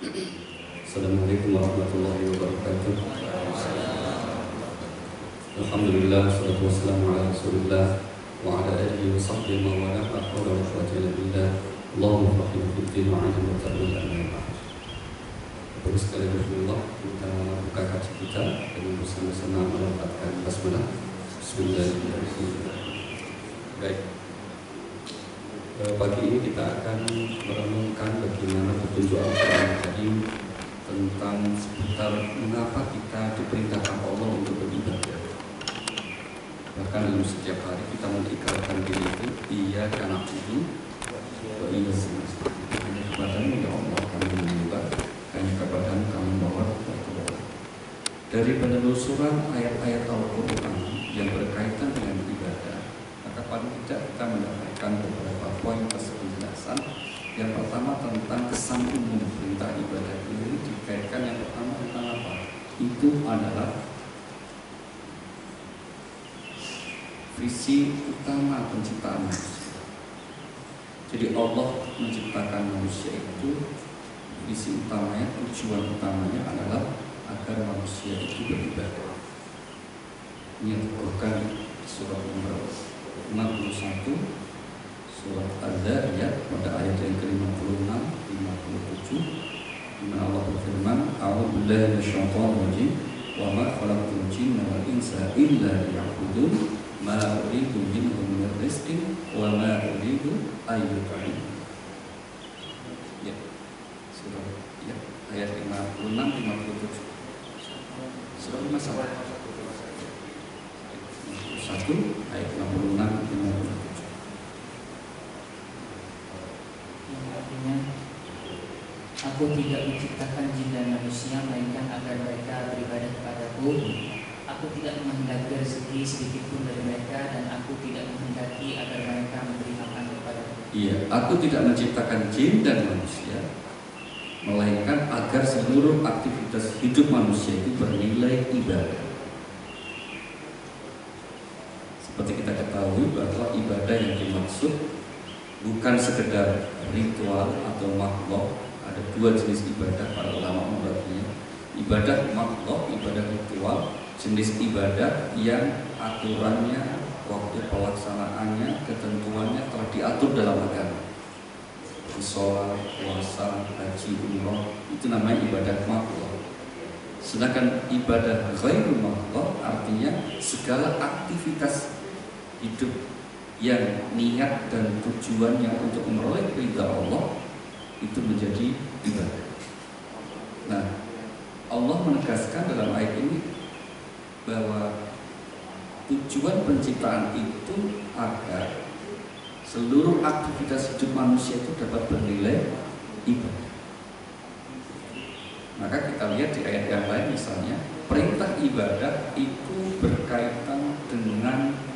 Assalamualaikum warahmatullahi wabarakatuh. Alhamdulillah, wassalatu wassalamu ala Rasulillah wa ala alihi wa sahbihi wa man wala hawla wa quwwata illa billah. Allahumma faqihna fid din wa 'allimna ta'wil al-ayat. Bapak sekalian rahimakumullah, kita buka kaji kita dengan bersama-sama melafazkan basmalah. Bismillahirrahmanirrahim. Baik. Pagi ini kita akan merenungkan bagaimana petunjuk Al-Quran Karim tentang seputar mengapa kita diperintahkan Allah untuk beribadah. Bahkan dalam setiap hari kita mengikrarkan diri itu, iya karena itu, wa iya semesta. Hanya kepadamu ya Allah kami menyembah, hanya kepadamu kami membawa kepada. Dari penelusuran ayat-ayat Al-Quran yang berkaitan dengan ibadah, maka paling tidak kita mendapatkan beberapa poin penjelasan. Yang pertama tentang kesan umum perintah ibadah ini dikaitkan yang pertama tentang apa? Itu adalah visi utama penciptaan manusia. Jadi Allah menciptakan manusia itu visi utamanya, tujuan utamanya adalah agar manusia itu beribadah. Ini yang disebutkan surat nomor 61 surat Az-Zariyat pada ayat yang ke-56 57, di mana Allah berfirman, A'udzubillahi minasyaitonir rajim, wa ma khalaqtul jinna wal insa illa liya'budun, ma uridu minhum min rizqin wa ma uridu an yut'imun. Ya. Surah ya, ayat 56 57. Surah 51 ayat 66 57. Yang artinya, aku tidak menciptakan jin dan manusia melainkan agar mereka beribadah kepadaku. Aku tidak menghendaki rezeki sedikit pun dari mereka, dan aku tidak menghendaki agar mereka memberi makan kepadaku. Iya, aku tidak menciptakan jin dan manusia melainkan agar seluruh aktivitas hidup manusia itu bernilai ibadah. Seperti kita ketahui bahwa ibadah yang dimaksud bukan sekedar ritual atau makhluk. Ada dua jenis ibadah para ulama membaginya. Ibadah makhluk, ibadah ritual, jenis ibadah yang aturannya, waktu pelaksanaannya, ketentuannya telah diatur dalam agama. Sholat, puasa, haji, umroh, itu namanya ibadah makhluk. Sedangkan ibadah ghairul makhluk artinya segala aktivitas hidup yang niat dan tujuannya untuk memperoleh ridha Allah itu menjadi ibadah. Nah, Allah menegaskan dalam ayat ini bahwa tujuan penciptaan itu agar seluruh aktivitas hidup manusia itu dapat bernilai ibadah. Maka kita lihat di ayat yang lain, misalnya perintah ibadah itu berkaitan dengan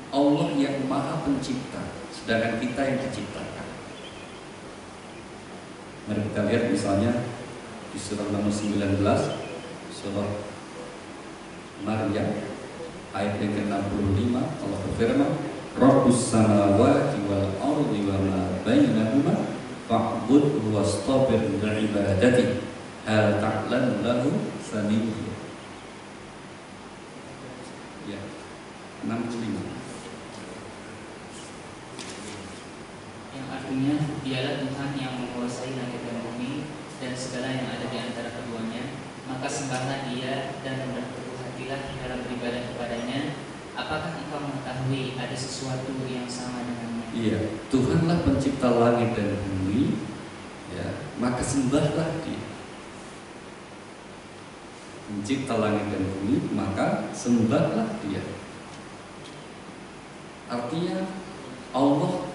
Allah yang maha pencipta, sedangkan kita yang diciptakan. Mari kita lihat misalnya di surah nomor 19, surah Maryam ayat yang ke-65, Allah berfirman, Rabbus samawati wal ardi wa ma bainahuma fa'budhu wastabir li'ibadati hal ta'lamu lahu samiyya. Ya, 65. Yang artinya, dialah Tuhan yang menguasai langit dan bumi dan segala yang ada di antara keduanya. Maka sembahlah Dia dan berteguh hatilah dalam beribadah kepadanya. Apakah engkau mengetahui ada sesuatu yang sama dengannya? Iya, Tuhanlah pencipta langit dan bumi, ya, maka sembahlah Dia. Pencipta langit dan bumi, maka sembahlah Dia. Artinya Allah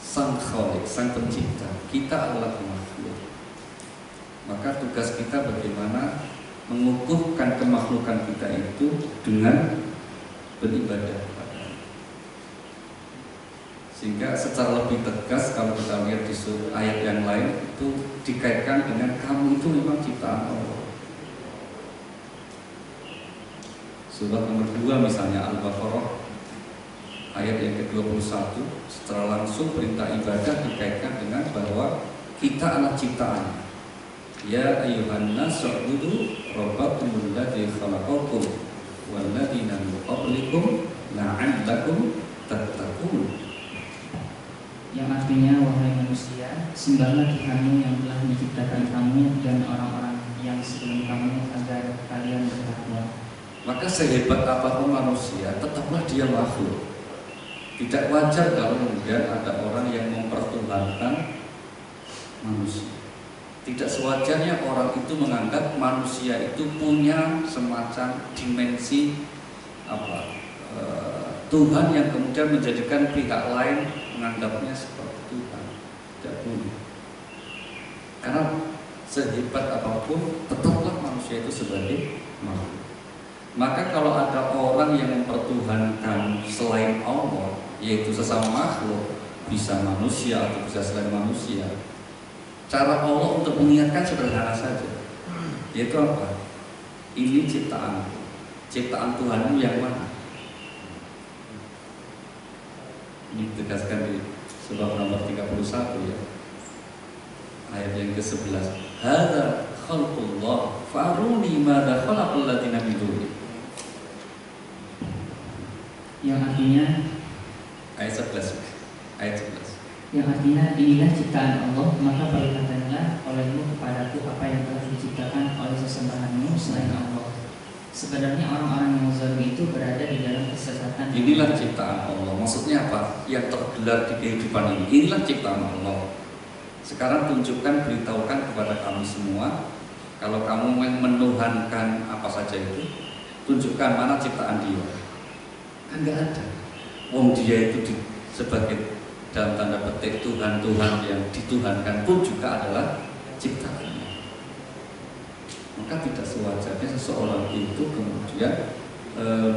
Sang Khalik, Sang Pencipta, kita adalah makhluk. Maka tugas kita bagaimana mengukuhkan kemakhlukan kita itu dengan beribadah kepada-Nya. Sehingga secara lebih tegas kalau kita lihat di ayat yang lain itu dikaitkan dengan kamu itu memang ciptaan Allah. Surah nomor 2 misalnya Al-Baqarah ayat yang ke-21, secara langsung perintah ibadah dikaitkan dengan bahwa kita anak ciptaan. Ya ayyuhan nas u'budu rabbakumul ladzi khalaqakum wal ladzina min qablikum la'allakum tattaqun. Yang artinya, wahai manusia, sembahlah Tuhanmu yang telah menciptakan kamu dan orang-orang yang sebelum kamu agar kalian bertakwa. Maka sehebat apapun manusia, tetaplah dia makhluk. Tidak wajar kalau kemudian ada orang yang mempertuhankan manusia. Tidak sewajarnya orang itu menganggap manusia itu punya semacam dimensi Tuhan yang kemudian menjadikan pihak lain menganggapnya seperti Tuhan. Tidak boleh. Karena sehebat apapun tetaplah manusia itu sebagai makhluk. Maka kalau ada orang yang mempertuhankan selain Allah, yaitu sesama makhluk, bisa manusia atau bisa selain manusia, cara Allah untuk mengingatkan sederhana saja, yaitu apa? Ini ciptaan Tuhanmu yang mana? Ini ditegaskan di surah nomor 31 ya, ayat yang ke-11. Hadza khalqullah faruni madza khalaqal ladzina min duni. Yang artinya, Ayat 11. yang artinya, inilah ciptaan Allah, maka perlihatkanlah olehmu kepadaku apa yang telah diciptakan oleh sesembahanmu selain Allah. Sebenarnya orang-orang yang zalim itu berada di dalam kesesatan. Inilah ciptaan Allah. Maksudnya apa? Yang tergelar di kehidupan ini. Inilah ciptaan Allah. Sekarang tunjukkan, beritahukan kepada kami semua, kalau kamu menuhankan apa saja itu, tunjukkan mana ciptaan dia. Kan nggak ada. Wong dia itu sebagai dalam tanda petik Tuhan yang dituhankan pun juga adalah ciptaannya. Maka tidak sewajarnya seseorang itu kemudian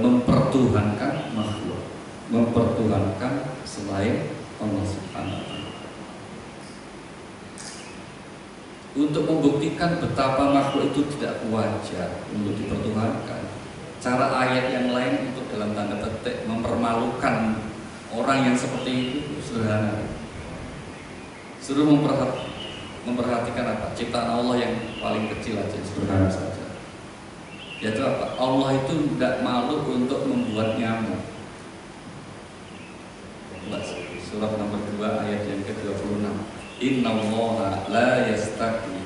mempertuhankan makhluk, mempertuhankan selain Allah Subhanahu wa Ta'ala. Untuk membuktikan betapa makhluk itu tidak wajar untuk dipertuhankan, cara ayat yang lain untuk dalam tanda petik mempermalukan orang yang seperti itu sederhana. Suruh memperhatikan apa? Ciptaan Allah yang paling kecil aja, sederhana saja. Yaitu apa? Allah itu tidak malu untuk membuat nyamuk. Surah nomor 2 ayat yang ke-26. Innallaha la yastahi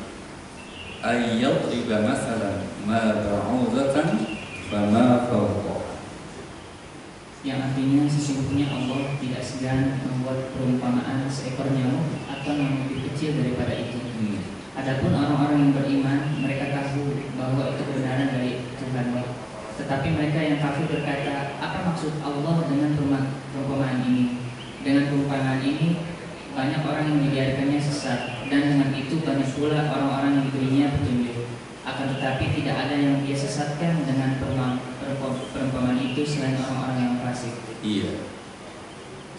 ayyadriba masalan ma ba'udatan fama fawqa. Yang artinya, sesungguhnya Allah tidak segan membuat perumpamaan seekor nyamuk atau yang lebih kecil daripada itu. Adapun orang-orang yang beriman, mereka tahu bahwa itu kebenaran dari Tuhan. Tetapi mereka yang kafir berkata, apa maksud Allah dengan perumpamaan ini? Dengan perumpamaan ini, banyak orang yang dibiarkannya sesat, dan dengan itu banyak pula orang-orang yang diberinya petunjuk. Akan tetapi tidak ada yang dia sesatkan dengan perumpamaan itu selain orang-orang yang fasik. Iya.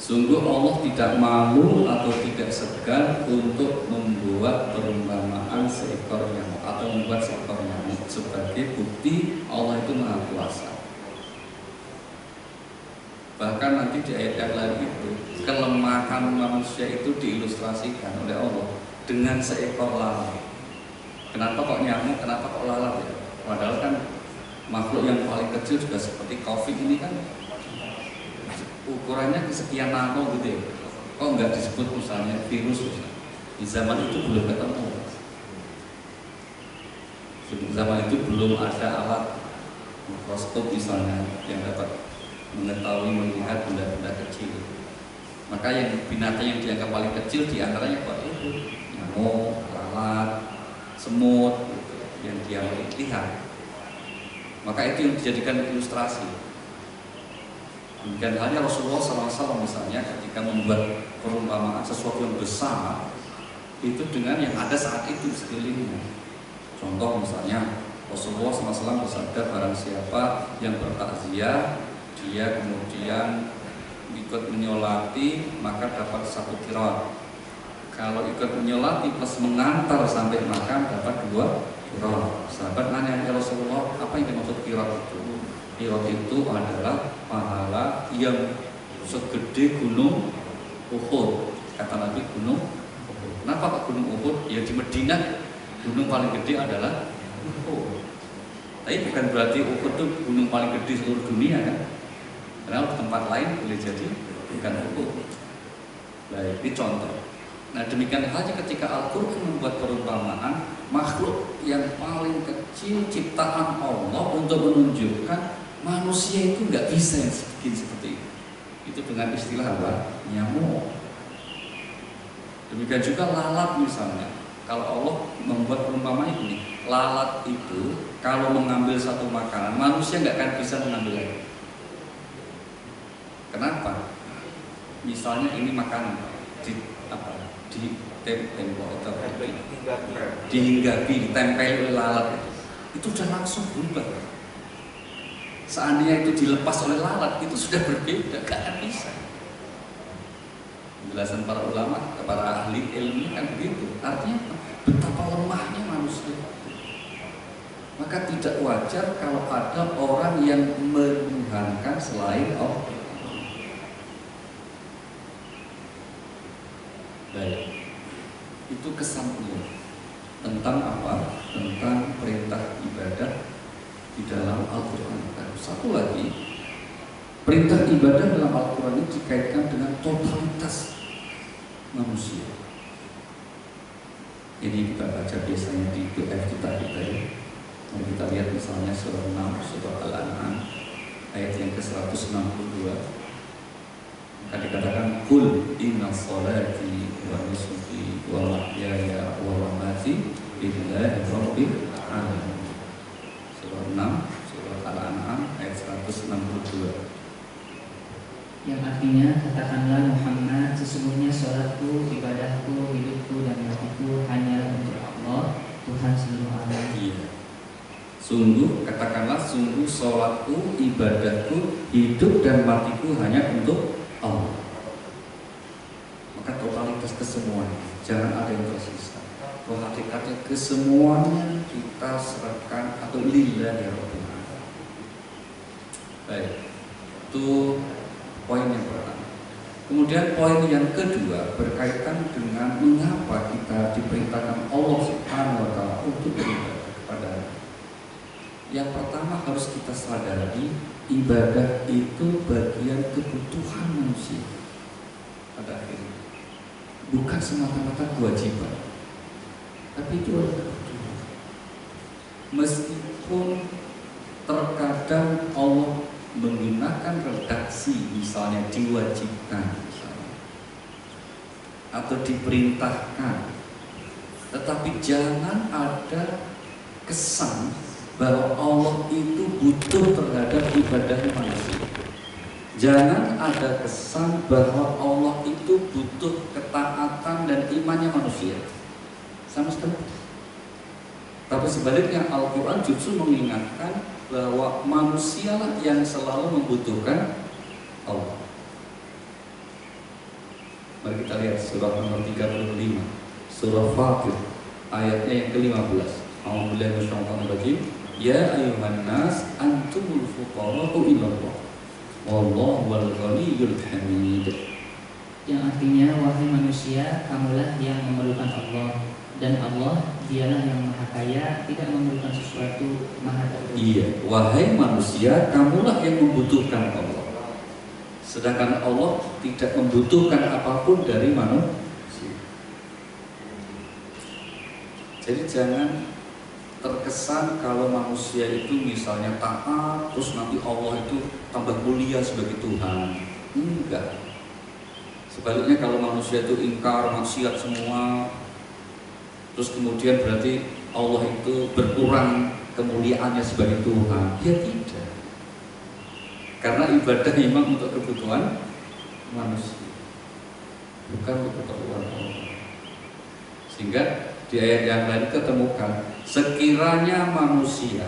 Sungguh Allah tidak malu atau tidak segan untuk membuat perumpamaan seekor nyamuk atau membuat seekor nyamuk sebagai bukti Allah itu Maha Kuasa. Bahkan nanti di ayat lain itu kelemahan manusia itu diilustrasikan oleh Allah dengan seekor lalat. Kenapa kok nyamuk? Kenapa kok lalat ya? Padahal kan makhluk yang paling kecil juga seperti COVID ini kan ukurannya sekian nano gitu ya. Kok nggak disebut misalnya virus misalnya? Di zaman itu belum ketemu. Di zaman itu belum ada alat mikroskop misalnya yang dapat mengetahui melihat benda-benda kecil. Maka yang binatang yang dianggap paling kecil diantaranya kok itu nyamuk, lalat, semut gitu, yang dia lihat. Maka itu yang dijadikan ilustrasi. Demikian halnya Rasulullah SAW misalnya ketika membuat perumpamaan sesuatu yang besar itu dengan yang ada saat itu sekelilingnya. Contoh misalnya Rasulullah SAW bersabda, barang siapa yang bertakziah dia kemudian ikut menyolati maka dapat 1 qiraat. Kalau ikut menyolati plus mengantar sampai makan dapat 2 qiraat. Sahabat nanya, ya Rasulullah, apa yang dimaksud qiraat itu? Qiraat itu adalah pahala yang segede gunung Uhud. Kata Nabi, gunung Uhud. Kenapa kok Gunung Uhud? Ya di Madinah gunung paling gede adalah Uhud. Tapi bukan berarti Uhud itu gunung paling gede seluruh dunia kan? Karena di tempat lain boleh jadi bukan Uhud. Baik, ini contoh. Nah demikian halnya ketika Al-Quran membuat perumpamaan makhluk yang paling kecil ciptaan Allah untuk menunjukkan manusia itu nggak bisa yang bikin seperti itu. Itu dengan istilah apa? Nyamuk. Demikian juga lalat misalnya. Kalau Allah membuat perumpamaan ini, lalat itu kalau mengambil satu makanan, manusia nggak akan bisa mengambil lagi. Kenapa? Misalnya ini makanan di tembok atau dihinggapi, ditempel oleh lalat, itu sudah langsung berubah. Seandainya itu dilepas oleh lalat, itu sudah berbeda, gak akan bisa. Penjelasan para ulama, para ahli ilmu kan begitu. Artinya betapa lemahnya manusia. Maka tidak wajar kalau ada orang yang menuhankan selain Allah. Baik, itu kesampaian tentang apa? Tentang perintah ibadah di dalam Al-Quran. Satu lagi, perintah ibadah dalam Al-Quran ini dikaitkan dengan totalitas manusia. Ini kita baca biasanya di PDF kita ya. Mari kita lihat misalnya surah 6, surah Al-An'am ayat yang ke-162. Maka dikatakan kul inna sholati wa nusuki wa mahyaya wa mamati lillahi rabbil alamin. Surah 6, surah Al-An'am ayat 162. Yang artinya, katakanlah Muhammad, sesungguhnya sholatku, ibadahku, hidupku dan matiku hanya untuk Allah, Tuhan seluruh alam. Iya. Sungguh, katakanlah sungguh sholatku, ibadahku, hidup dan matiku hanya untuk Allah. Maka totalitas kesemuanya, jangan ada yang tersisa. Bahwa hakikatnya kesemuanya kita serahkan atau lillahi rabbil alamin. Baik, itu poin yang pertama. Kemudian poin yang kedua berkaitan dengan mengapa kita diperintahkan Allah Subhanahu wa taala untuk beribadah kepada. Yang pertama harus kita sadari, ibadah itu bagian kebutuhan manusia pada akhirnya, bukan semata-mata kewajiban, tapi itu adalah kebutuhan. Meskipun terkadang Allah menggunakan redaksi misalnya diwajibkan misalnya, atau diperintahkan, tetapi jangan ada kesan bahwa Allah itu butuh terhadap ibadahnya manusia. Jangan ada kesan bahwa Allah itu butuh ketaatan dan imannya manusia. Sama sekali. Tapi sebaliknya Al-Quran justru mengingatkan bahwa manusialah yang selalu membutuhkan Allah. Mari kita lihat surah nomor 35, surah Fatir, ayatnya yang ke-15. A'udzubillahi minasyaitonir rajim. Ya ayyuhan nas antumul fuqara'u ilallah wallahu wal ghaniyyul hamid. Yang artinya, wahai manusia, kamulah yang memerlukan Allah, dan Allah dialah yang maha kaya, tidak memerlukan sesuatu, maha terpuji. Iya, wahai manusia, kamulah yang membutuhkan Allah, sedangkan Allah tidak membutuhkan apapun dari manusia. Jadi jangan terkesan kalau manusia itu misalnya taat, terus nanti Allah itu tambah mulia sebagai Tuhan. Enggak. Sebaliknya kalau manusia itu ingkar, maksiat semua, terus kemudian berarti Allah itu berkurang kemuliaannya sebagai Tuhan. Ya tidak. Karena ibadah memang untuk kebutuhan manusia, bukan untuk keperluan Allah. Sehingga di ayat yang lain kita temukan, sekiranya manusia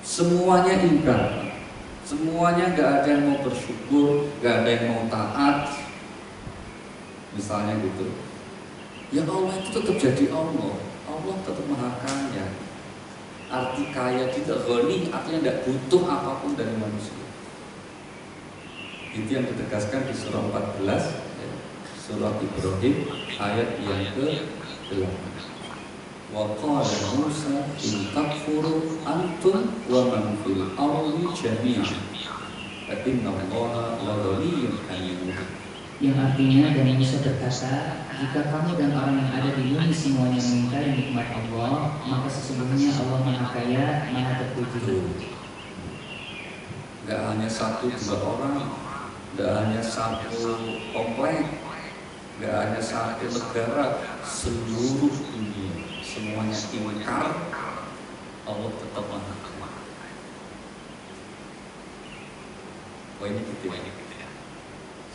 semuanya ingkar, semuanya gak ada yang mau bersyukur, gak ada yang mau taat, misalnya gitu, ya Allah itu tetap jadi Allah. Allah tetap maha kaya. Arti kaya tidak ghani, artinya tidak butuh apapun dari manusia. Itu yang ditegaskan di surah 14, surah Ibrahim ayat yang ke-8. Wa qala Musa in takfuru antum wa man fil ardi jami'an fa inna Allaha la ghaniyyun hamid. Yang artinya, dan Musa berkata, jika kamu dan orang yang ada di bumi semuanya mengingkari nikmat Allah, maka sesungguhnya Allah Maha Kaya, Maha Terpuji. Gak hanya satu dua orang, gak hanya satu komplek, gak hanya satu negara, seluruh dunia semuanya ingkar, Allah tetap Maha Kaya. Poinnya gitu ya.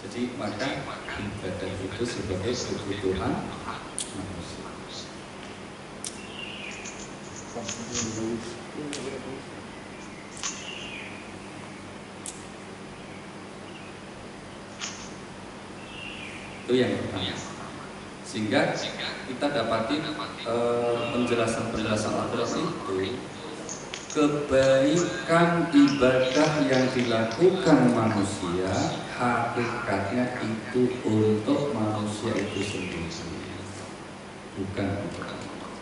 Jadi maka ibadah itu sebagai kebutuhan manusia. Itu yang pertama. Sehingga kita dapati penjelasan-penjelasan Al-Quran itu, kebaikan ibadah yang dilakukan manusia hakikatnya itu untuk manusia itu sendiri, bukan untuk Allah.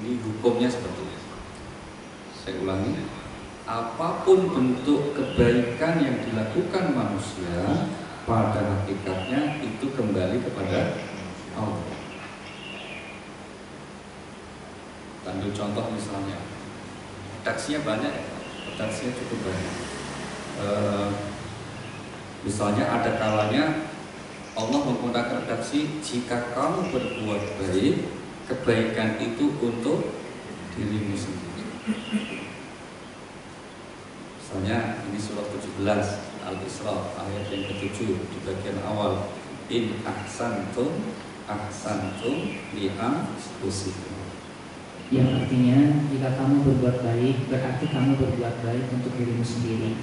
Ini hukumnya seperti itu. Saya ulangi, apapun bentuk kebaikan yang dilakukan manusia pada hakikatnya itu kembali kepada Allah. Ambil contoh misalnya, redaksinya banyak, redaksinya cukup banyak. Misalnya ada kalanya Allah menggunakan redaksi, jika kamu berbuat baik, kebaikan itu untuk dirimu sendiri. Misalnya ini surah 17 Al-Isra ayat yang ke-7 di bagian awal, in ahsantum li anfusikum. Yang artinya, jika kamu berbuat baik, berarti kamu berbuat baik untuk dirimu sendiri.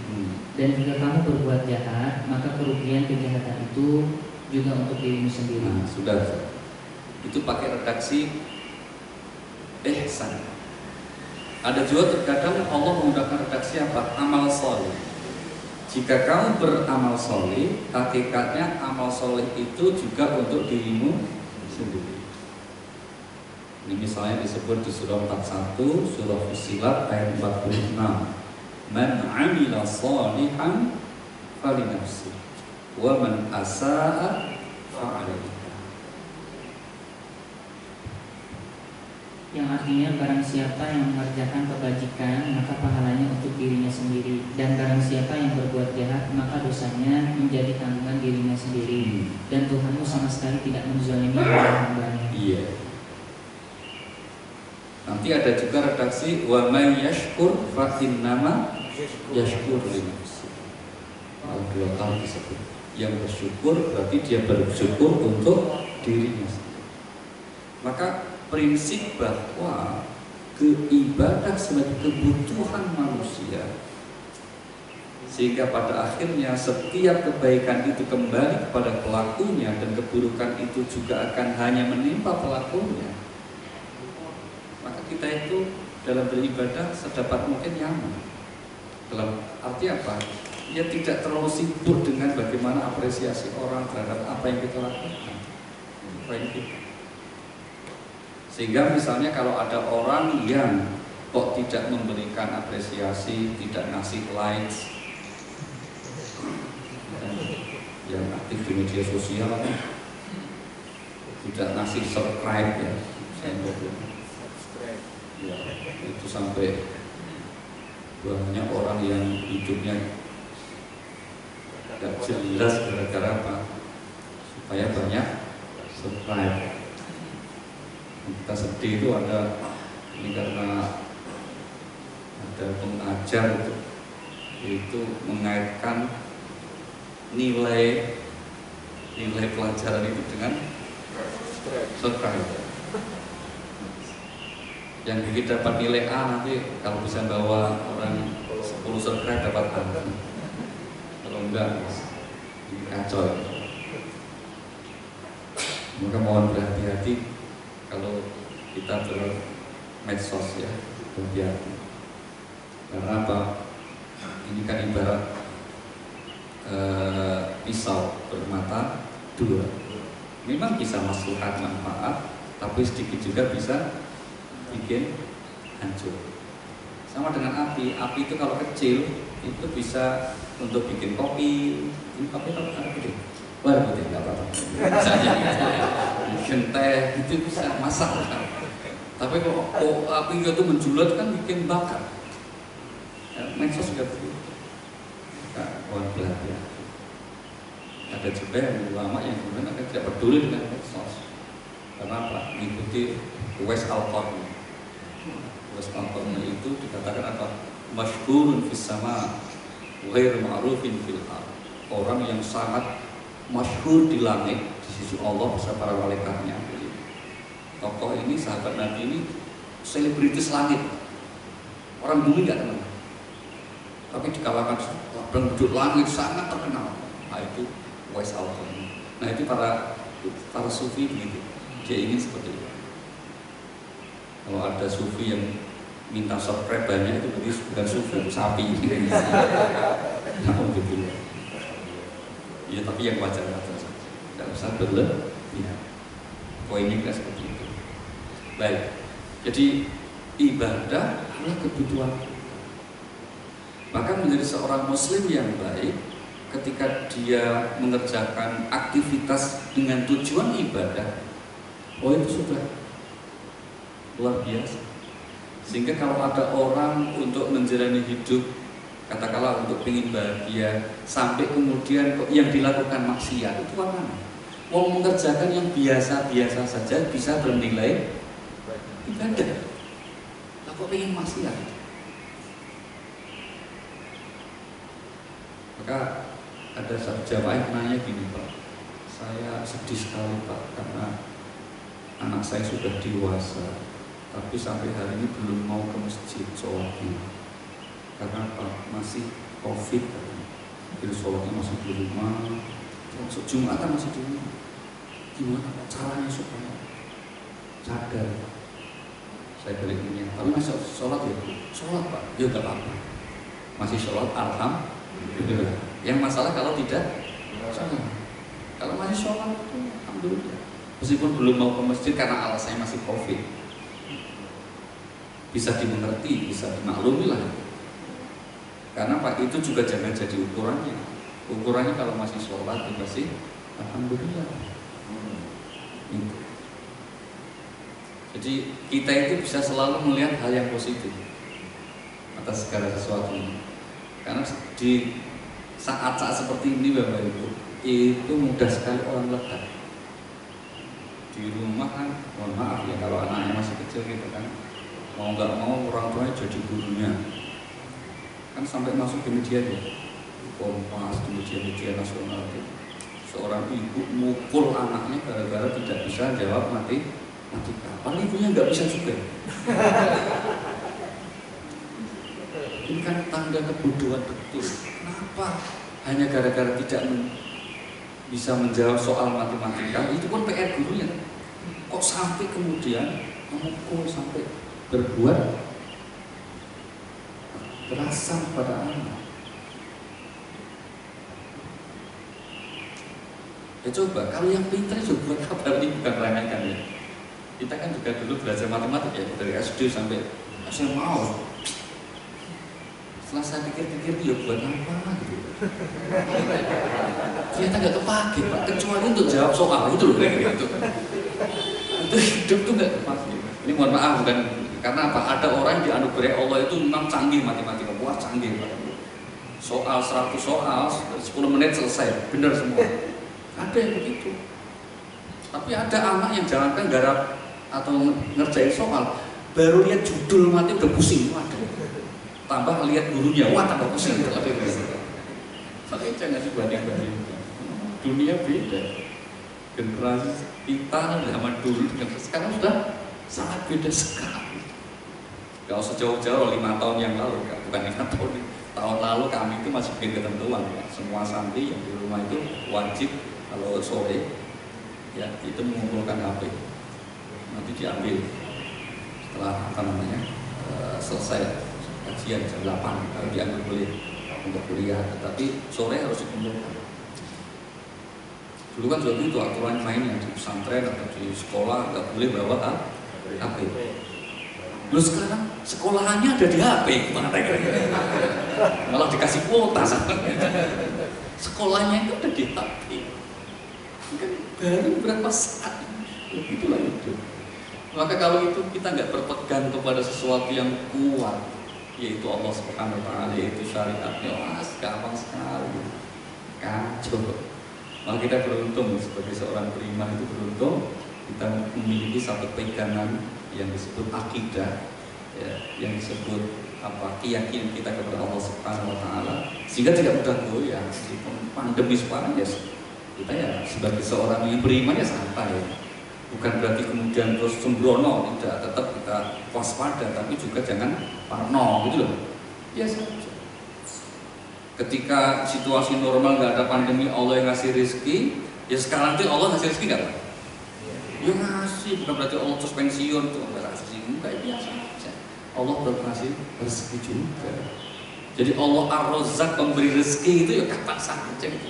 Dan jika kamu berbuat jahat, maka kerugian kejahatan itu juga untuk dirimu sendiri. Nah, sudah. Itu pakai redaksi ihsan. Ada juga terkadang Allah menggunakan redaksi apa? Amal soleh. Jika kamu beramal soleh, hakikatnya amal soleh itu juga untuk dirimu sendiri. Ini misalnya disebut di surah 41, surah Fussilat ayat 46. Man 'amila shalihan falinafsihi wa man asaa fa'alaiha. Yang artinya, barang siapa yang mengerjakan kebajikan, maka pahalanya untuk dirinya sendiri. Dan barang siapa yang berbuat jahat, maka dosanya menjadi tanggungan dirinya sendiri. Dan Tuhanmu sama sekali tidak menzalimi hamba-hambanya. Iya. Nanti ada juga redaksi wa may yashkur fa innama yashkur li nafsihi. Dua kali disebut. Yang bersyukur berarti dia bersyukur untuk dirinya sendiri. Maka prinsip bahwa keibadah sebagai kebutuhan manusia, sehingga pada akhirnya setiap kebaikan itu kembali kepada pelakunya dan keburukan itu juga akan hanya menimpa pelakunya. Maka kita itu dalam beribadah sedapat mungkin nyaman. Dalam arti apa? Ya tidak terlalu sibuk dengan bagaimana apresiasi orang terhadap apa yang kita lakukan. Sehingga misalnya kalau ada orang yang kok tidak memberikan apresiasi, tidak ngasih likes, yang aktif di media sosial, tidak ngasih subscribe ya, ya, itu sampai banyak orang yang hidupnya tidak jelas gara-gara apa, supaya banyak subscribe. Kita sedih itu ada ini karena ada pengajar itu mengaitkan nilai pelajaran itu dengan subscribe. Yang bikin dapat nilai A nanti kalau bisa bawa orang 10 subscribe dapat A. Kalau enggak ini kacau. Maka mohon berhati-hati kalau kita bermedsos ya, hati-hati. Karena apa? Ini kan ibarat pisau bermata dua. Memang bisa maslahat manfaat, tapi sedikit juga bisa bikin hancur. Sama dengan api itu kalau kecil itu bisa untuk bikin kopi. Ini kopi kalau ada gede, wah putih nggak apa-apa. Misalnya gitu ya, bikin teh itu bisa masak. Tapi kalau api itu menjulat kan bikin bakar. Ya, medsos juga begitu. Kawan belajar. Ada juga yang ulama yang kemudian akan tidak peduli dengan medsos. Karena apa? Mengikuti Uwais Al-Qarni. Uwais Al-Qarni itu dikatakan apa? Masyhurun fis sama, ghair ma'rufin fil ard. Orang yang sangat masyhur di langit di sisi Allah bersama para malaikatnya. Tokoh ini, sahabat Nabi ini selebritis langit. Orang bumi nggak kenal. Tapi di kalangan penduduk langit sangat terkenal. Nah itu Uwais Al-Qarni. Nah itu para sufi begitu. Dia ingin seperti itu. Kalau ada sufi yang minta subscribe banyak itu berarti bukan sufi, sapi. Alhamdulillah. Ya tapi yang wajar-wajar saja. Tidak usah berlebihan. Poinnya kan seperti itu. Baik. Jadi ibadah adalah kebutuhan. Maka menjadi seorang muslim yang baik ketika dia mengerjakan aktivitas dengan tujuan ibadah, itu sudah luar biasa. Sehingga kalau ada orang untuk menjalani hidup, katakanlah untuk ingin bahagia, sampai kemudian yang dilakukan maksiat, itu apa? Mau mengerjakan yang biasa-biasa saja bisa bernilai ibadah. Kok ingin maksiat? Maka ada satu jamaah yang nanya gini, Pak, saya sedih sekali Pak karena anak saya sudah dewasa, tapi sampai hari ini belum mau ke masjid sholatnya. Karena Pak masih COVID, jadi sholatnya masih di rumah, Jumatan masih di rumah. Gimana Pak caranya supaya sadar? Saya baliknya, tapi masih sholat ya? Sholat Pak, ya nggak apa-apa. Masih sholat, alhamdulillah. Yang masalah kalau tidak sholat. Kalau masih sholat, alhamdulillah. Meskipun belum mau ke masjid karena alasannya masih COVID, bisa dimengerti, bisa dimaklumi lah. Karena Pak itu juga jangan jadi ukurannya. Ukurannya kalau masih sholat itu pasti alhamdulillah. Gitu. Jadi kita itu bisa selalu melihat hal yang positif atas segala sesuatu. Karena di saat-saat seperti ini Bapak Ibu, itu mudah sekali orang ledak. Di rumah kan, mohon maaf ya kalau anaknya masih kecil gitu kan, mau nggak mau orang tuanya jadi gurunya. Kan sampai masuk ke media ya, Kompas, di media nasional itu. Seorang ibu mukul anaknya gara-gara tidak bisa jawab matematika. Padahal ibunya nggak bisa juga. Ini kan tanda kebodohan betul. Kenapa? Hanya gara-gara tidak bisa menjawab soal matematika, itu pun PR gurunya. Kok sampai kemudian memukul sampai berbuat kekerasan pada anak? Ya coba, kalau yang pintar juga buat apa? Ini bukan remehkan ya. Kita kan juga dulu belajar matematika ya, dari SD sampai SMA. Setelah saya pikir-pikir ya buat apa gitu. Ternyata nggak kepake Pak, kecuali untuk jawab soal itu loh kayak gitu. Itu hidup tuh nggak kepake. Ini mohon maaf bukan karena apa? Ada orang yang dianugerahi Allah itu memang canggih matematika, wah canggih Pak. Soal 100 soal 10 menit selesai, benar semua. Ada yang begitu. Tapi ada anak yang jangankan garap atau ngerjain soal, baru lihat judul mati udah pusing. Waduh. Tambah lihat gurunya, wah tambah pusing. Makanya jangan dibanding-bandingkan. Dunia beda. Generasi kita zaman dulu dengan sekarang sudah sangat beda sekali. Gak usah jauh-jauh 5 tahun yang lalu, bukan 5 tahun. Tahun lalu kami itu masih bikin ketentuan ya. Semua santri yang di rumah itu wajib kalau sore ya itu mengumpulkan HP. Nanti diambil setelah selesai kajian jam 8 kalau diambil boleh. untuk kuliah, tetapi sore harus dikumpulkan. Dulu kan juga itu aturan mainnya di pesantren atau di sekolah nggak boleh bawa HP. Lalu sekarang sekolahannya ada di HP, gimana kira-kira? Malah dikasih kuota sama. Sekolahnya itu ada di HP. Kan baru berapa saat, itulah itu. Maka kalau itu kita nggak berpegang kepada sesuatu yang kuat, yaitu Allah Subhanahu Wa Taala, yaitu syariatnya, gampang sekali, kacau. Maka kita beruntung sebagai seorang beriman itu beruntung kita memiliki satu pegangan yang disebut akidah, ya, yang disebut keyakinan kita kepada Allah Subhanahu Wa Taala, sehingga tidak mudah goyah. Meskipun pandemi sekarang ya kita ya sebagai seorang yang beriman ya santai. Bukan berarti kemudian terus sembrono, tidak, tetap kita waspada, tapi juga jangan parno gitu loh. Ya saja. Ketika situasi normal nggak ada pandemi, Allah yang ngasih rezeki, ya sekarang tuh Allah ngasih rezeki nggak? Ya ngasih, bukan berarti Allah terus pensiun tuh nggak ngasih, enggak, biasa aja. Allah berkasih rezeki juga. Jadi Allah Ar-Razzaq, pemberi rezeki itu ya kata saja gitu.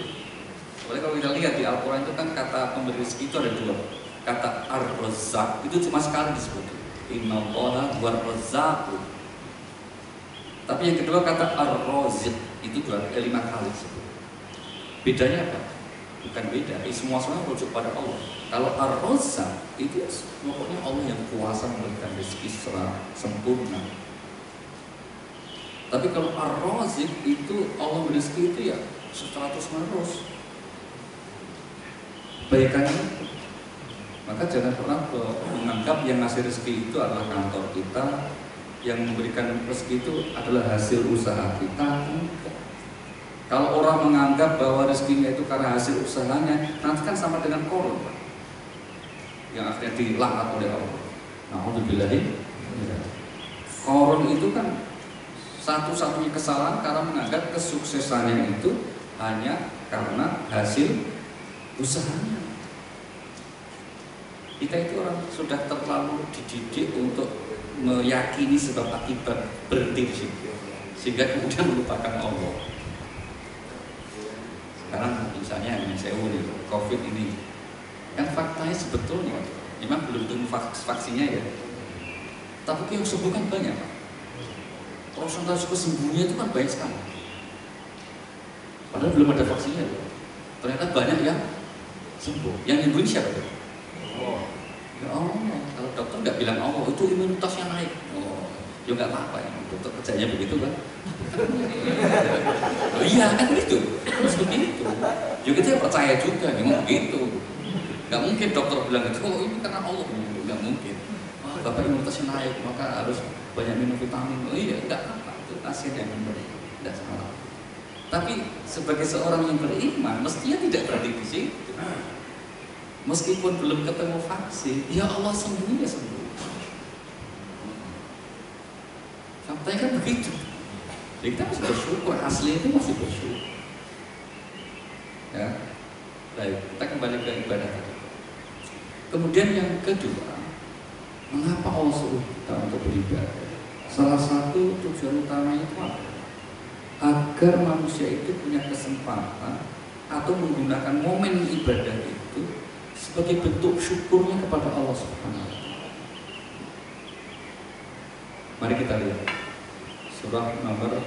Soalnya kalau kita lihat di Al-Quran itu kan kata pemberi rezeki itu ada dua. Kata Ar-Razzaq itu cuma sekali disebut, Innallaha huwar Razzaq. Tapi yang kedua kata Ar-Raziq itu 5 kali disebut. Bedanya apa? Bukan beda, semua merujuk pada Allah. Kalau Ar-Razzaq itu pokoknya Allah yang kuasa memberikan rezeki secara sempurna. Tapi kalau Ar-Raziq itu Allah memberi rezeki itu ya 100%. Baikannya, maka jangan pernah menganggap yang ngasih rezeki itu adalah kantor kita, yang memberikan rezeki itu adalah hasil usaha kita. Kalau orang menganggap bahwa rezekinya itu karena hasil usahanya, nanti kan sama dengan korun, yang akhirnya dilaknat oleh Allah. Na'udzubillahi. Korun itu kan satu-satunya kesalahan karena menganggap kesuksesannya itu hanya karena hasil usahanya. Kita itu orang sudah terlalu dididik untuk meyakini sebab akibat berhenti di situ, sehingga kemudian melupakan Allah. Sekarang misalnya yang saya nih, COVID ini, kan faktanya sebetulnya memang belum tentu vaksinnya ya, tapi yang sembuh kan banyak. Persentase kesembuhannya itu kan banyak sekali. Padahal belum ada vaksinnya, ternyata banyak yang sembuh. Yang nyembuhin siapa? Ya Allah, kalau dokter nggak bilang Allah itu imunitasnya naik, ya nggak apa-apa ya, dokter kerjanya begitu kan? Oh iya kan begitu, terus begitu. Ya kita percaya juga, memang begitu. Nggak mungkin dokter bilang itu, oh ini karena Allah, nggak mungkin. Wah, bapak imunitasnya naik, maka harus banyak minum vitamin. Oh iya, nggak apa-apa, itu nasihat yang benar, nggak salah. Tapi sebagai seorang yang beriman, mestinya tidak berhenti di situ. Meskipun belum ketemu vaksin, ya Allah sembuh ya sembuh. Faktanya kan begitu. Jadi kita masih bersyukur, asli itu masih bersyukur. Ya, baik. Kita kembali ke ibadah tadi. Kemudian yang kedua, mengapa Allah suruh kita untuk beribadah? Salah satu tujuan utamanya itu apa? Agar manusia itu punya kesempatan atau menggunakan momen ibadah itu sebagai bentuk syukurnya kepada Allah Subhanahu wa Ta'ala. Mari kita lihat surah nomor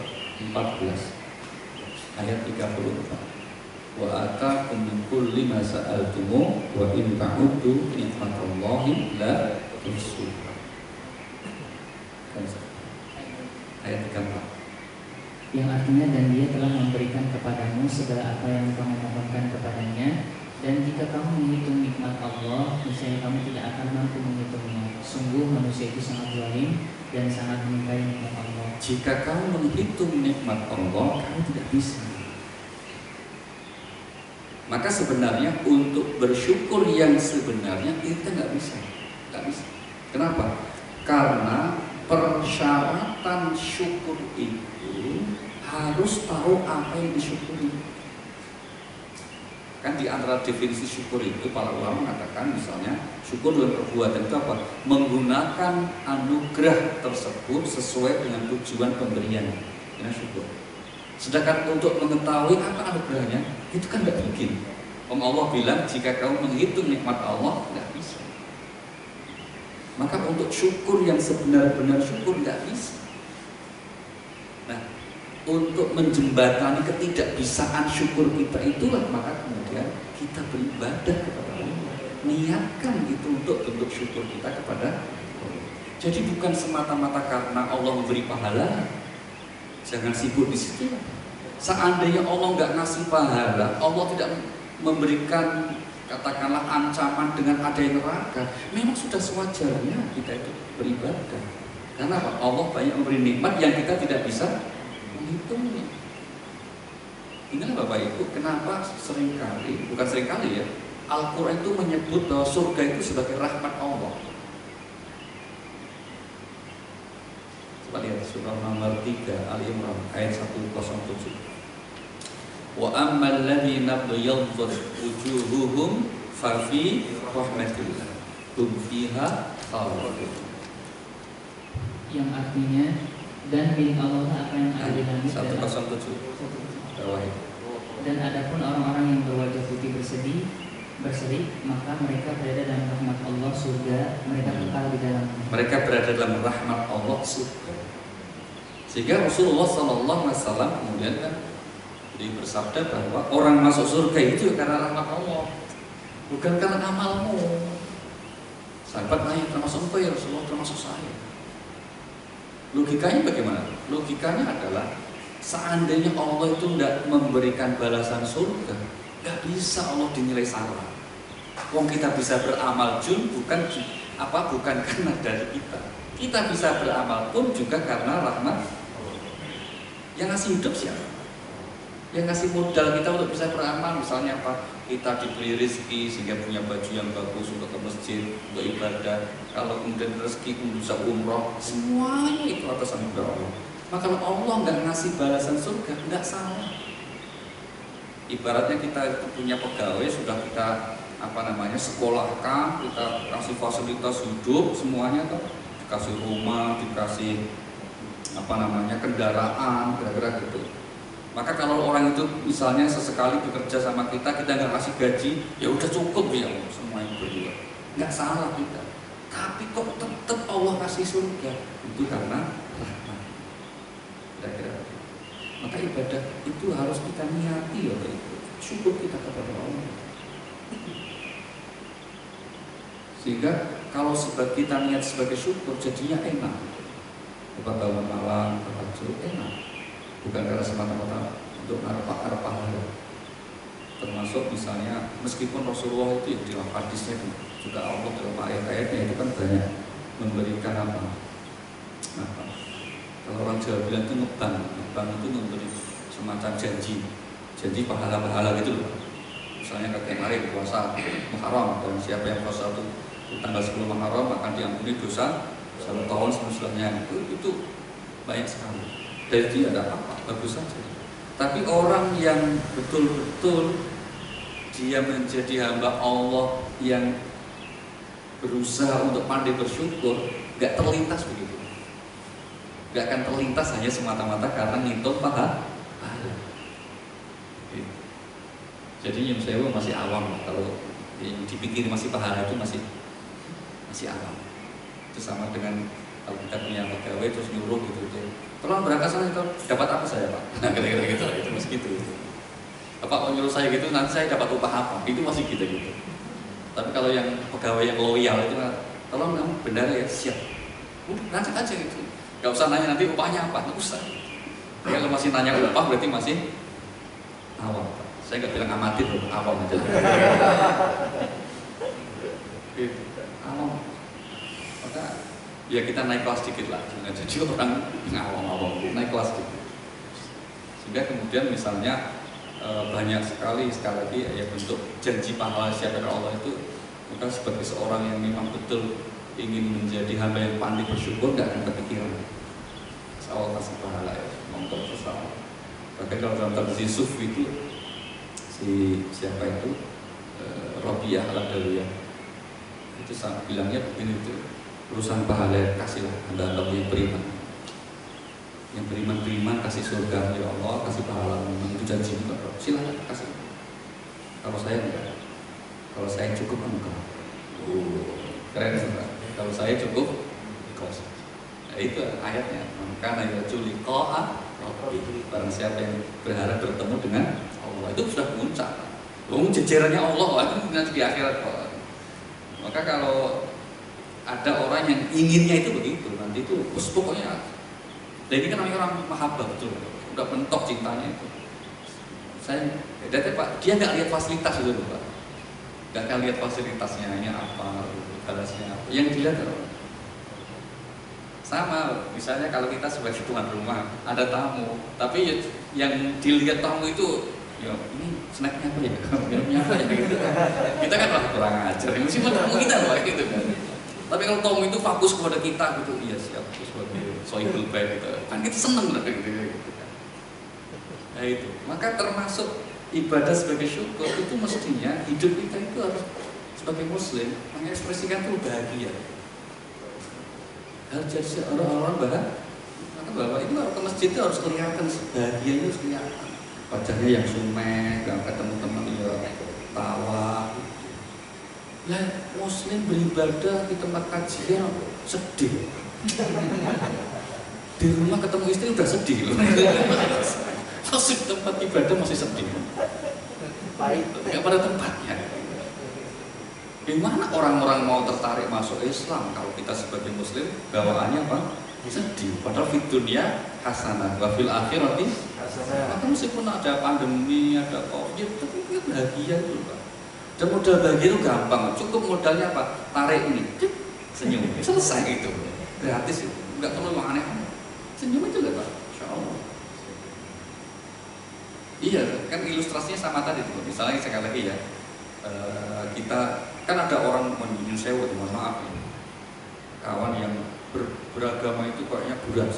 14 ayat 34. Wa atakum min kulli ma sa'altumu wa in ta'uddu ni'matallahi la tuhsuha. Ayat 34. Yang artinya, dan Dia telah memberikan kepadamu segala apa yang kamu mohonkan kepadanya, dan jika kamu menghitung nikmat Allah, niscaya kamu tidak akan mampu menghitungnya. Sungguh manusia itu sangat zalim dan sangat mengingkari nikmat Allah. Jika kamu menghitung nikmat Allah, kamu tidak bisa. Maka sebenarnya untuk bersyukur yang sebenarnya kita nggak bisa. Kenapa? Karena persyaratan syukur itu harus tahu apa yang disyukuri. Kan di antara definisi syukur itu para ulama mengatakan misalnya syukur dalam perbuatan itu apa? Menggunakan anugerah tersebut sesuai dengan tujuan pemberian. Ini syukur. Sedangkan untuk mengetahui apa anugerahnya itu kan nggak mungkin. Allah bilang jika kamu menghitung nikmat Allah nggak bisa. Maka untuk syukur yang sebenar-benar syukur nggak bisa. Nah, untuk menjembatani ketidakbisaan syukur kita itulah maka kemudian kita beribadah kepada Allah. Niatkan itu untuk bentuk syukur kita kepada Allah. Jadi bukan semata-mata karena Allah memberi pahala. Jangan sibuk di situ. Seandainya Allah nggak ngasih pahala, Allah tidak memberikan katakanlah ancaman dengan adanya neraka, memang sudah sewajarnya kita itu beribadah. Karena apa? Allah banyak memberi nikmat yang kita tidak bisa menghitungnya. Ingat Bapak Ibu, kenapa seringkali, bukan seringkali ya, Al-Quran itu menyebut bahwa surga itu sebagai rahmat Allah. Coba lihat surah nomor 3 Al-Imran ayat 107. Wa ammal ladzina bayyadhat wujuhuhum fa fi rahmatillah hum fiha khalidun. Yang artinya dan milik Allah apa yang ada di langit dan 107 bawah. Dan adapun orang-orang yang berwajah putih berseri, maka mereka berada dalam rahmat Allah, surga mereka kekal di dalamnya. Mereka berada dalam rahmat Allah, surga. Sehingga Rasulullah SAW kemudian kan jadi bersabda bahwa orang masuk surga itu karena rahmat Allah, bukan karena amalmu. Sahabat nanya, termasuk engkau ya Rasulullah, termasuk saya. Logikanya bagaimana? Logikanya adalah seandainya Allah itu tidak memberikan balasan surga, nggak bisa Allah dinilai salah. Wong kita bisa beramal bukan karena dari kita. Kita bisa beramal pun juga karena rahmat. Yang ngasih hidup siapa? Yang ngasih modal kita untuk bisa beramal, misalnya apa? Kita diberi rezeki sehingga punya baju yang bagus untuk ke masjid, untuk ibadah. Kalau kemudian rezeki bisa umroh, semuanya itu atas anugerah Allah. Maka kalau Allah nggak ngasih balasan surga, nggak salah. Ibaratnya kita itu punya pegawai sudah kita sekolahkan, kita kasih fasilitas hidup semuanya, tuh dikasih rumah, dikasih kendaraan, kira-kira gitu. Maka kalau orang itu misalnya sesekali bekerja sama kita nggak kasih gaji, ya udah cukup ya semua itu berdua, nggak salah kita. Tapi kok tetap Allah kasih surga, itu karena rahmat. Kira-kira. Maka ibadah itu harus kita niati ya, itu syukur kita kepada Allah. Sehingga kalau kita niat sebagai syukur, jadinya enak. Bangun malam, tahajud enak. Bukan karena semata-mata untuk arep pahala. Termasuk misalnya meskipun Rasulullah itu di dalam hadisnya juga Allah dalam ayat-ayatnya itu kan banyak memberikan kalau orang Jawa bilang itu ngebang itu memberi semacam janji pahala-pahala gitu loh. Misalnya kayak kemarin puasa Muharram, dan siapa yang puasa itu tanggal 10 Muharram akan diampuni dosa 1 tahun sebelumnya. Itu banyak sekali. Dari dia ada apa? Bagus saja. Tapi orang yang betul-betul dia menjadi hamba Allah yang berusaha untuk pandai bersyukur, gak terlintas begitu. Gak akan terlintas hanya semata-mata karena ngitung pahala. Jadi yang saya masih awam, kalau dipikir masih pahala itu masih awam. Itu sama dengan kalau kita punya pegawai terus nyuruh gitu, tolong berangkat sana itu dapat apa saya Pak? Nah kira-kira gitu, itu masih gitu. Apa nyuruh saya gitu nanti saya dapat upah apa? Itu masih gitu. Tapi kalau yang pegawai yang loyal itu, tolong kamu benar ya, siap. Lanjut aja gitu. Gak usah nanya nanti upahnya apa, nggak usah. Kalau masih nanya upah berarti masih awam. Saya nggak bilang amatir, awam aja. Awam. Maka ya kita naik kelas dikit lah, jangan jadi orang awam-awam, naik kelas dikit. Sehingga kemudian misalnya banyak sekali lagi ya bentuk janji pahala siapa Allah itu, maka sebagai seorang yang memang betul ingin menjadi hamba yang pandai bersyukur, nggak akan kepikiran awal kasih pahala ya, nonton sesama. Bahkan kalau dalam tradisi sufi itu siapa itu Robiah Al-Adawiyah itu bilangnya begini, itu urusan pahala kasihlah Anda yang beriman. yang beriman kasih surga ya Allah, kasih pahala, itu janji juga. Silakan kasih. Kalau saya enggak, kalau saya cukup enggak. Keren Pak. Kalau saya cukup ikhlas. Nah, itu ayatnya. Karena ya liqa'a barang siapa yang berharap bertemu dengan Allah, itu sudah puncak. Jejerannya Allah itu nanti di akhirat. Maka kalau ada orang yang inginnya itu begitu, nanti itu pokoknya. Dan ini kan namanya orang mahabbah betul, udah mentok cintanya itu. Saya, Pak, dia nggak lihat fasilitas itu Pak, nggak lihat fasilitasnya ini apa, balasnya apa. Yang dilihat sama, misalnya kalau kita sebagai tuan rumah ada tamu, tapi yang dilihat tamu itu, ya ini snacknya apa ya, minumnya apa ya gitu. Kita kan lah kurang ajar, meskipun tamu kita loh gitu kan. Tapi kalau tamu itu fokus kepada kita gitu, iya siap, sebagai sohibul bait gitu, kan kita seneng lah gitu kan. Nah itu, maka termasuk ibadah sebagai syukur itu mestinya hidup kita itu harus sebagai muslim mengekspresikan tuh bahagia. Harus jadi orang-orang bahwa itu kalau ke masjid itu harus kelihatan bahagianya, harus kelihatan. Wajahnya yang sumek, gak ketemu teman ya tawa. Lah muslim beribadah di tempat kajian sedih. Di rumah ketemu istri udah sedih loh. Masih tempat ibadah masih sedih. Gak pada tempatnya. Gimana orang-orang mau tertarik masuk Islam kalau kita sebagai muslim bawaannya apa? Sedih. Padahal di dunia hasanah, wa fil akhirati hasanah. Maka meskipun ada pandemi, ada COVID, tapi kita bahagia itu Pak. Dan modal bahagia itu gampang, cukup modalnya apa? Tarik ini, senyum, selesai itu. Gratis itu, nggak perlu yang aneh-aneh. Senyum itu lah Pak, Insya Allah. Iya, kan ilustrasinya sama tadi tuh. Misalnya sekali lagi ya, kita kan ada orang menyusun sewa, mohon maaf ya, kawan yang beragama itu kayaknya berat.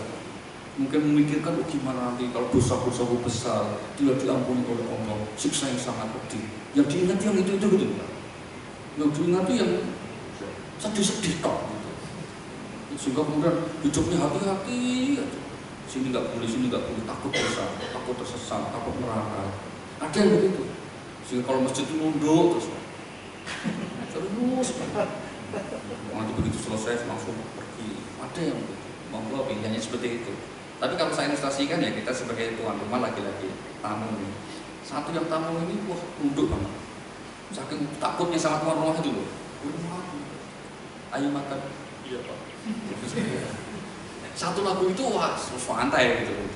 Mungkin memikirkan gimana nanti kalau dosa-dosaku besar tidak diampuni oleh Allah, siksa yang sangat pedih. Yang diingat yang itu gitu. Yang diingat itu yang sedih-sedih tok gitu. Sehingga kemudian hidupnya hati-hati aja. Sini nggak boleh, takut dosa, takut tersesat, takut neraka. Ada yang begitu. Sehingga kalau masjid itu nunduk terus nanti begitu selesai langsung pergi. Ada yang begitu. Monggo pilihannya seperti itu. Tapi kalau saya ilustrasikan ya, kita sebagai tuan rumah laki-laki tamu ini, satu yang tamu ini wah nunduk banget. Saking takutnya sama tuan rumah itu loh. Ayo makan. Iya Pak. Satu lagu itu wah santai gitu.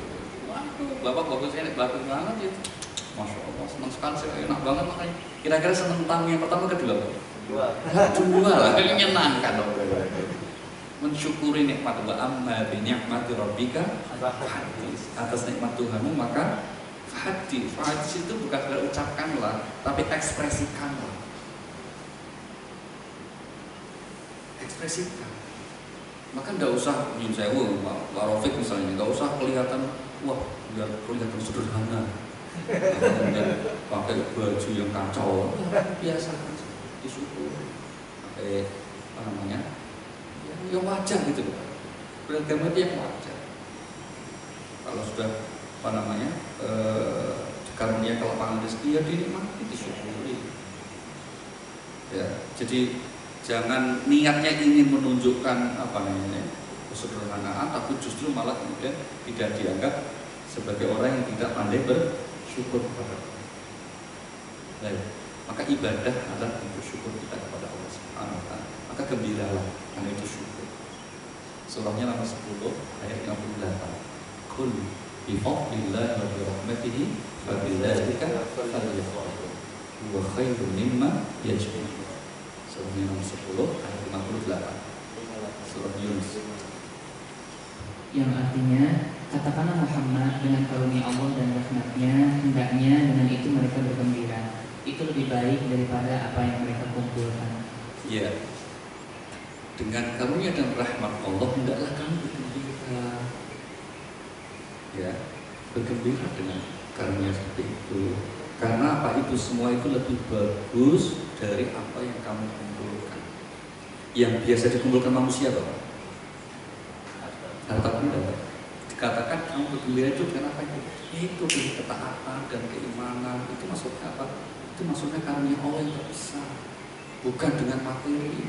Waduh, bagus banget ya. Masya Allah, senang sekali, enak banget makanya. Kira-kira senang tamu yang pertama kedua? Dua lah, ini menyenangkan dong. Mensyukuri nikmat wa amma bi ni'mati rabbika fahaddits. Atas nikmat Tuhanmu maka fahaddits. Fahaddits itu bukan sekedar ucapkanlah, tapi ekspresikanlah. Ekspresikan. Maka nggak usah nyun sewu, Pak Rafiq misalnya, nggak usah kelihatan wah biar kelihatan sederhana. Kemudian pakai baju yang kacau, biasa aja, disyukur. Pakai apa namanya? Yang wajar gitu loh. Beragama itu yang wajar. Kalau sudah apa namanya karunia kelapangan rezeki ya dinikmati, disyukuri. Ya, jadi jangan niatnya ingin menunjukkan apa namanya kesederhanaan, tapi justru malah kemudian tidak dianggap sebagai orang yang tidak pandai bersyukur kepada Allah. Baik, maka ibadah adalah bersyukur kita kepada Allah Subhanahu wa taala. Maka gembiralah karena itu syukur. Surahnya nomor 10 ayat 58. Qul bi fadlillahi wa bi rahmatihi fa bidzalika falyafrahu wa khairun mimma yajma'un. Surahnya nomor 10 ayat 58. Surah Yunus. Yang artinya, katakanlah Muhammad, dengan karunia Allah dan rahmatnya, hendaknya dengan itu mereka bergembira. Itu lebih baik daripada apa yang mereka kumpulkan. Ya, dengan karunia dan rahmat Allah hendaklah kamu bergembira. Ya, bergembira dengan karunia seperti itu. Karena apa, itu semua itu lebih bagus dari apa yang kamu kumpulkan. Yang biasa dikumpulkan manusia, Bapak, harta benda. Dikatakan kamu bergembira itu dengan apa itu? Itu dengan ketaatan dan keimanan. Itu maksudnya apa? Itu maksudnya karunia Allah yang besar, bukan dengan materi.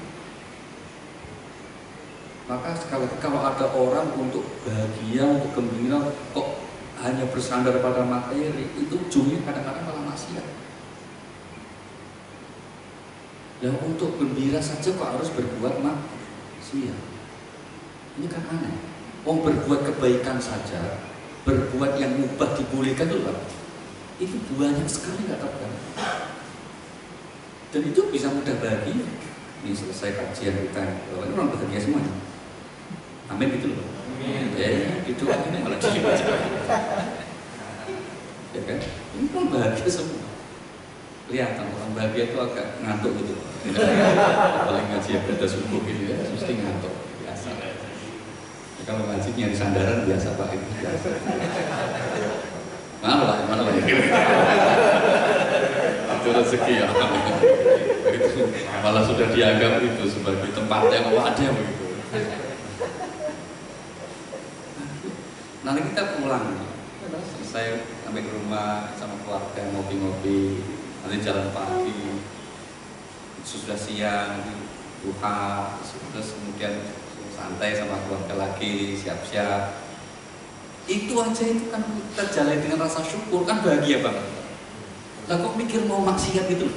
Maka sekali lagi kalau ada orang untuk bahagia, untuk gembira kok hanya bersandar pada materi, itu ujungnya kadang-kadang malah maksiat. Yang untuk gembira saja kok harus berbuat maksiat. Ini kan aneh. Berbuat kebaikan saja, berbuat yang mubah dibolehkan dulu, itu banyak sekali nggak terkena. Dan itu bisa mudah bahagia. Ini selesai kajian kita, ini orang bahagia semuanya. Amin gitu loh. Gitu ini malah dibaca. Ya kan? Ini orang bahagia semua. Kelihatan orang bahagia itu agak ngantuk gitu. Paling ngaji pada subuh gitu ya, mesti ngantuk biasa. Ya, kalau ngaji nyari sandaran biasa Pak itu. Biasa. Mana lah ya. Itu rezeki ya. Itu malah sudah dianggap itu sebagai tempat yang wadah begitu. Nanti kita pulang, selesai sampai ke rumah sama keluarga ngopi-ngopi. Nanti jalan pagi, sudah siang, duha, terus kemudian santai sama keluarga lagi, siap-siap. Itu aja itu kan kita jalani dengan rasa syukur, kan bahagia banget. Lah kok mikir mau maksiat gitu?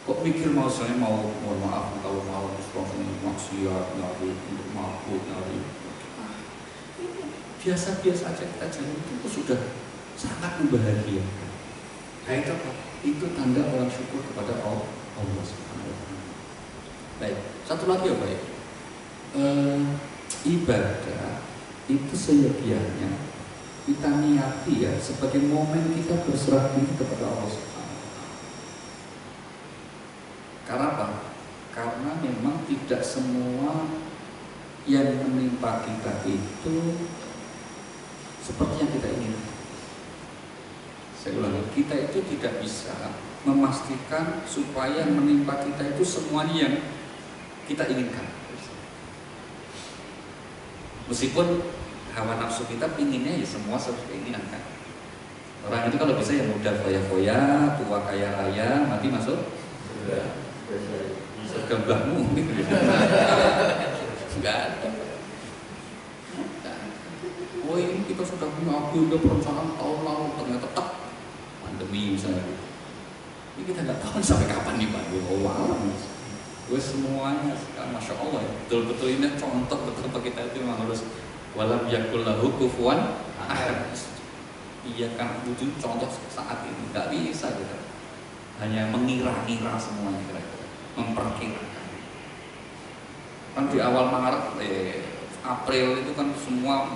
Kok mikir mau soalnya mau mohon maaf kalau mau langsung maksiat, nyari untuk mabuk, nyari. Biasa-biasa aja kita jalani itu sudah sangat membahagiakan. Nah itu apa? Itu tanda orang syukur kepada Allah Subhanahu wa Ta'ala. Baik, satu lagi ya baik. Ibadah itu seyogianya kita niati ya sebagai momen kita berserah diri kepada Allah Subhanahu wa Ta'ala. Karena apa? Karena memang tidak semua yang menimpa kita itu seperti yang kita inginkan. Saya ulangi, kita itu tidak bisa memastikan supaya menimpa kita itu semuanya yang kita inginkan. Meskipun hawa nafsu kita pinginnya ya semua seperti keinginan kan. Orang itu kalau bisa ya muda foya-foya, tua kaya raya, mati masuk surga mbahmu. Enggak ada. Oh ini kita sudah punya udah perencanaan tahun lalu, ternyata tetap pandemi misalnya. Ini kita nggak tahu sampai kapan nih Pak. Gue semuanya, masya Allah ya. Betul-betul ini contoh betul kita itu memang harus walam yakul lahu kufuwan ahad. Iya kan wujud contoh saat ini nggak bisa gitu. Hanya mengira-ngira semuanya kira-kira, memperkirakan. Kan di awal Maret, April itu kan semua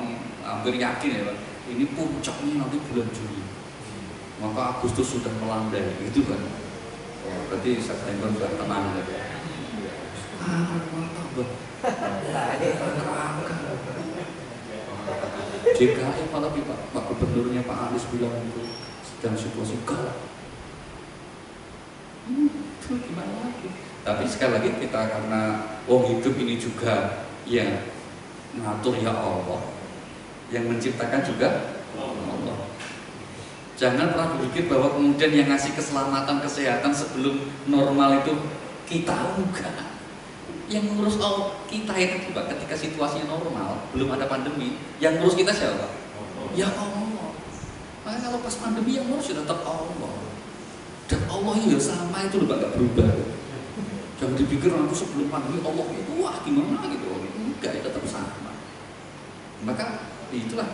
hampir yakin ya Pak. Ini puncaknya nanti bulan Juli. Maka Agustus sudah melandai gitu kan. Oh, berarti September sudah tenang gitu. Mantap. DKI apalagi Pak Gubernurnya Pak Anies bilang itu sedang situasi galak. Itu gimana lagi? Tapi sekali lagi kita karena hidup ini juga ya ngatur ya Allah, yang menciptakan juga Allah. Jangan pernah berpikir bahwa kemudian yang ngasih keselamatan, kesehatan sebelum normal itu kita, enggak. Yang ngurus kita itu Pak, ketika situasinya normal, belum ada pandemi, yang ngurus kita siapa? Ya Allah. Maka kalau pas pandemi yang ngurus ya tetap Allah. Dan Allah ya sama itu loh Pak, nggak berubah. Jangan dipikir nanti sebelum pandemi Allah itu wah gimana gitu. Enggak, tetap sama. Maka itulah.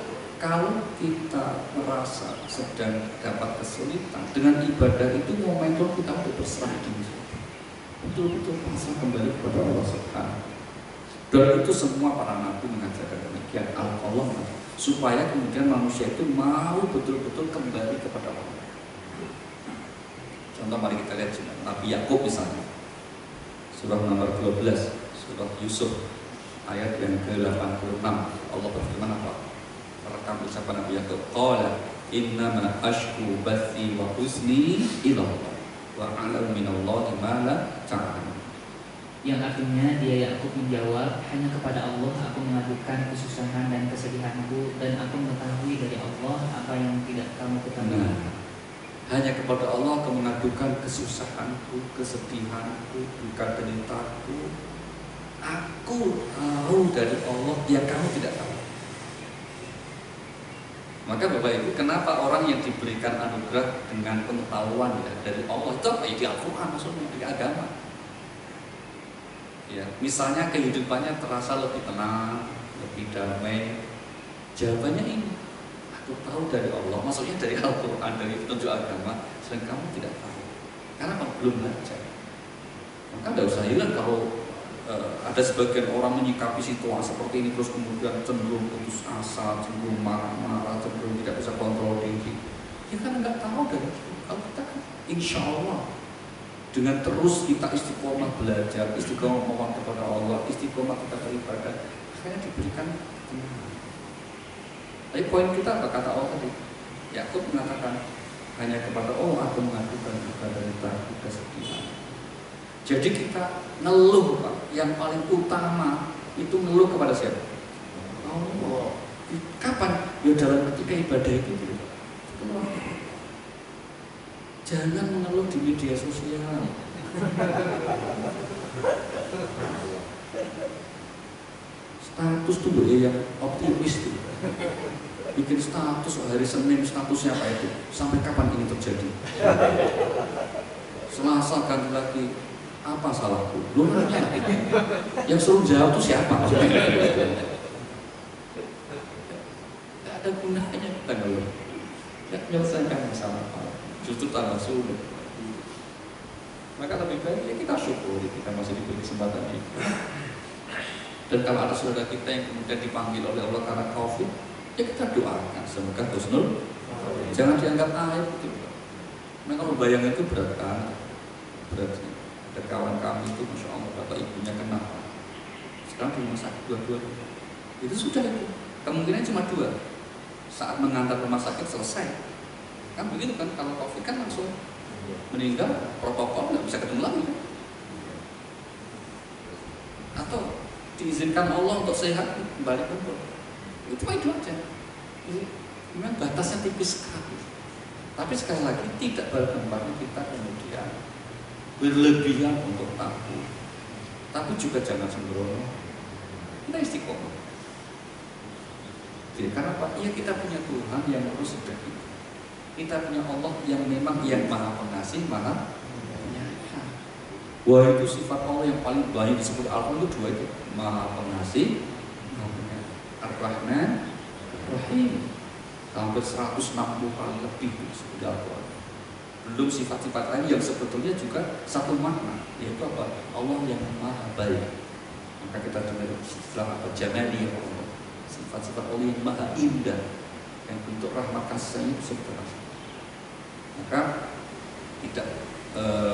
Kalau kita merasa sedang dapat kesulitan, dengan ibadah itu momentum kita untuk berserah diri, betul-betul pasrah kembali kepada Allah Subhanahu. Dan itu semua para nabi mengajarkan demikian. Allah supaya kemudian manusia itu mau betul-betul kembali kepada Allah. Contoh mari kita lihat Nabi Yakub misalnya, surah nomor 12, surah Yusuf ayat yang ke-86. Allah berfirman apa? Merekam ucapan Nabi Yakub, qala innama ashku bathi wa huzni ila Allah wa a'lamu minallahi ma la ta'lamun. Yang artinya dia Yakub menjawab, hanya kepada Allah aku mengadukan kesusahan dan kesedihanku, dan aku mengetahui dari Allah apa yang tidak kamu ketahui. Hanya kepada Allah aku mengadukan kesusahanku, kesedihanku, duka deritaku. Aku tahu dari Allah yang kamu tidak tahu. Maka Bapak Ibu, kenapa orang yang diberikan anugerah dengan pengetahuan ya dari Allah itu apa? Ya di Al-Quran, maksudnya di agama. Ya, misalnya kehidupannya terasa lebih tenang, lebih damai. Jawabannya ini, aku tahu dari Allah, maksudnya dari Al-Quran, dari petunjuk agama, sedang kamu tidak tahu. Karena kamu belum belajar. Maka tidak usah hilang kalau ada sebagian orang menyikapi situasi seperti ini terus kemudian cenderung putus asa, cenderung marah-marah, cenderung tidak bisa kontrol diri. Ya kan nggak tahu dari itu. Kalau kita kan insya Allah dengan terus kita istiqomah belajar, istiqomah mohon kepada Allah, istiqomah kita beribadah, akhirnya diberikan ketenangan. Tapi poin kita apa kata Allah tadi? Yakub mengatakan hanya kepada Allah aku mengadukan duka derita, kesedihan. Jadi kita ngeluh, Pak. Yang paling utama itu ngeluh kepada siapa? Allah. Kapan? Ya dalam ketika ibadah itu. Jangan mengeluh di media sosial. Status tuh yang optimis tuh. Bikin status hari Senin, statusnya apa itu? Sampai kapan ini terjadi? Selasa ganti lagi. Apa salahku? Lu nanya. Yang suruh jawab tuh siapa? Gak ada gunanya kita ngeluh. Gak menyelesaikan masalah apa. Justru tambah sulit. Maka lebih baik ya kita syukuri kita masih diberi kesempatan ini. Dan kalau ada saudara kita yang kemudian dipanggil oleh Allah karena COVID, ya kita doakan semoga husnul. Jangan dianggap aib gitu. Nah kalau bayang itu berat kan, beratnya. Ada kawan kami itu, masya Allah, bapak ibunya kena. Sekarang di rumah sakit dua-duanya. Itu sudah itu. Kemungkinan cuma 2. Saat mengantar rumah sakit selesai. Kan begitu kan, kalau COVID kan langsung meninggal, protokol nggak bisa ketemu lagi kan? Atau diizinkan Allah untuk sehat kembali kumpul. Cuma itu aja. Memang batasnya tipis sekali. Tapi sekali lagi tidak berkembang kita kemudian berlebihan untuk takut. Tapi juga jangan sembrono. Kita istiqomah. Jadi karena apa? Ya kita punya Tuhan yang terus sejak itu. Kita punya Allah yang memang yang maha pengasih, maha penyayang. Wah itu sifat Allah yang paling banyak disebut Al-Quran itu 2 itu, maha pengasih, maha penyayang. Ar-Rahman, Ar-Rahim. Hampir 160 kali lebih disebut Al-Quran. Belum sifat-sifat lain yang sebetulnya juga satu makna, yaitu apa? Allah yang maha baik. Maka kita dengar istilah apa? Jamali Allah. Sifat-sifat Allah yang maha indah, yang bentuk rahmat kasihnya itu sederhana. Maka tidak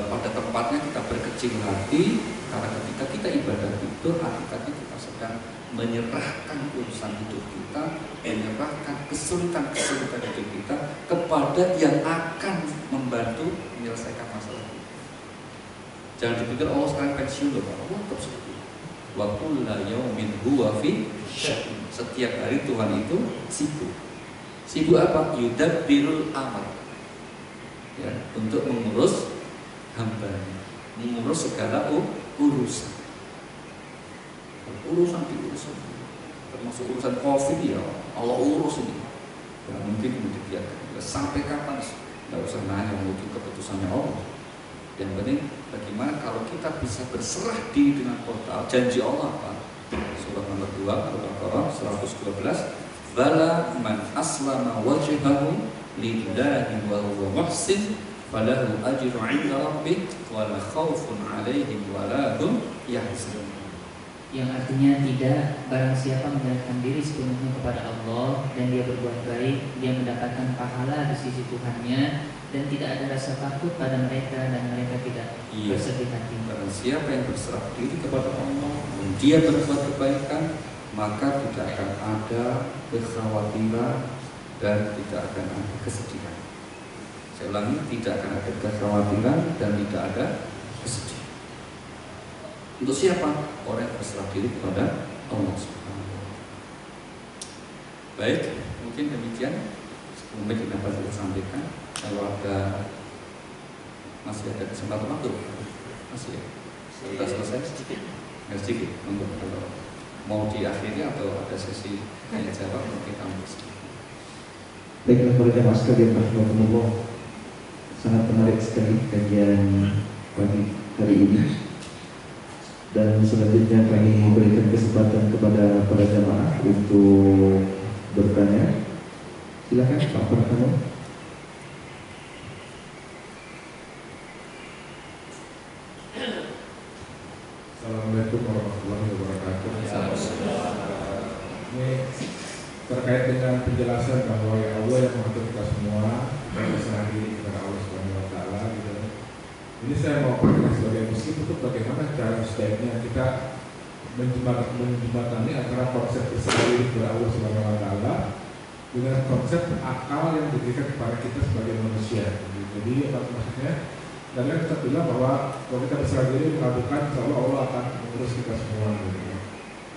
pada tempatnya kita berkecil hati, karena ketika kita ibadah itu hakikatnya kita sedang menyerahkan urusan hidup kita, menyerahkan kesulitan-kesulitan hidup kita kepada yang akan membantu menyelesaikan masalah kita. Jangan dipikir Allah sekarang pensiun loh, Allah tetap seperti itu. Wa kullu yaumin huwa fi sya'in. Setiap hari Tuhan itu sibuk. Sibuk apa? Yudabbirul amr. Ya, untuk mengurus hambanya, mengurus segala urusan. Urusan diurus, termasuk urusan COVID ya Allah urus ini. Ya, mungkin dibiarkan. Sampai kapan? Tidak usah nanya, mungkin keputusannya Allah. Yang penting bagaimana kalau kita bisa berserah diri dengan portal janji Allah apa? Surah nomor 2 Al-Baqarah 112. Bala man aslama wajhahu lillahi wa huwa muhsin falahu ajru 'inda rabbih wa la khaufun 'alaihim wa la hum yahzanun. Yang artinya tidak, barang siapa menyerahkan diri sepenuhnya kepada Allah dan dia berbuat baik, dia mendapatkan pahala di sisi Tuhannya dan tidak ada rasa takut pada mereka dan mereka tidak bersedih hati. Barang siapa yang berserah diri kepada Allah dan dia berbuat kebaikan, maka tidak akan ada kekhawatiran dan tidak akan ada kesedihan. Saya ulangi, tidak akan ada kekhawatiran dan tidak ada kesedihan. Untuk siapa? Orang yang berserah diri kepada Allah Subhanahu wa Ta'ala. Baik, mungkin demikian sebelumnya dapat kita sampaikan. Kalau masih ada kesempatan waktu, masih ya? Sudah selesai? Sedikit. Untuk kalau mau diakhiri atau ada sesi tanya jawab mungkin kami bisa. Baiklah para jamaah sekalian rahmatullah, sangat menarik sekali kajian pagi hari ini. Dan selanjutnya kami berikan kesempatan kepada para jamaah untuk bertanya. Silakan Pak Pratama. Assalamualaikum warahmatullahi wabarakatuh. Ini terkait dengan penjelasan bahwa ya Allah yang mengatur kita semua, kita berserah diri kepada Allah Subhanahu wa Ta'ala gitu. Ini saya mau bertanya sebagai muslim, untuk bagaimana cara sebaiknya kita menjembatani antara konsep berserah diri kepada Allah Subhanahu wa Ta'ala dengan konsep akal yang diberikan kepada kita sebagai manusia. Jadi apa maksudnya? Dan kita bilang bahwa kalau kita berserah diri mengabulkan, insya Allah akan mengurus kita semua. Gitu.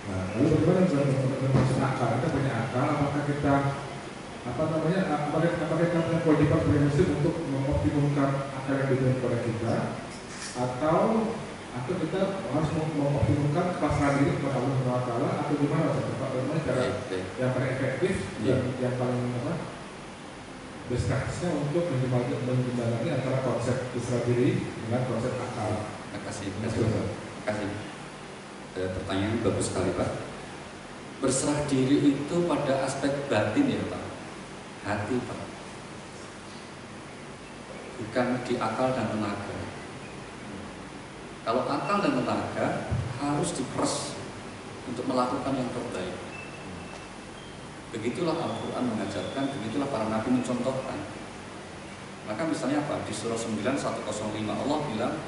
Nah, lalu bagaimana dengan maksud akal? Kita punya akal, apakah kita apakah kita punya kewajiban sebagai muslim untuk mengoptimalkan akal yang diberikan kepada kita, atau kita harus mengoptimalkan pasrah diri kepada Allah Subhanahu wa Ta'ala, atau gimana cara yang paling efektif yang paling best untuk menjembatani antara konsep berserah diri dengan konsep akal. Terima kasih. Pertanyaan bagus sekali Pak. Berserah diri itu pada aspek batin ya Pak, hati Pak, bukan di akal dan tenaga. Kalau akal dan tenaga harus diperes untuk melakukan yang terbaik. Begitulah Al-Quran mengajarkan, begitulah para nabi mencontohkan. Maka misalnya apa? Di surah 9 105 Allah bilang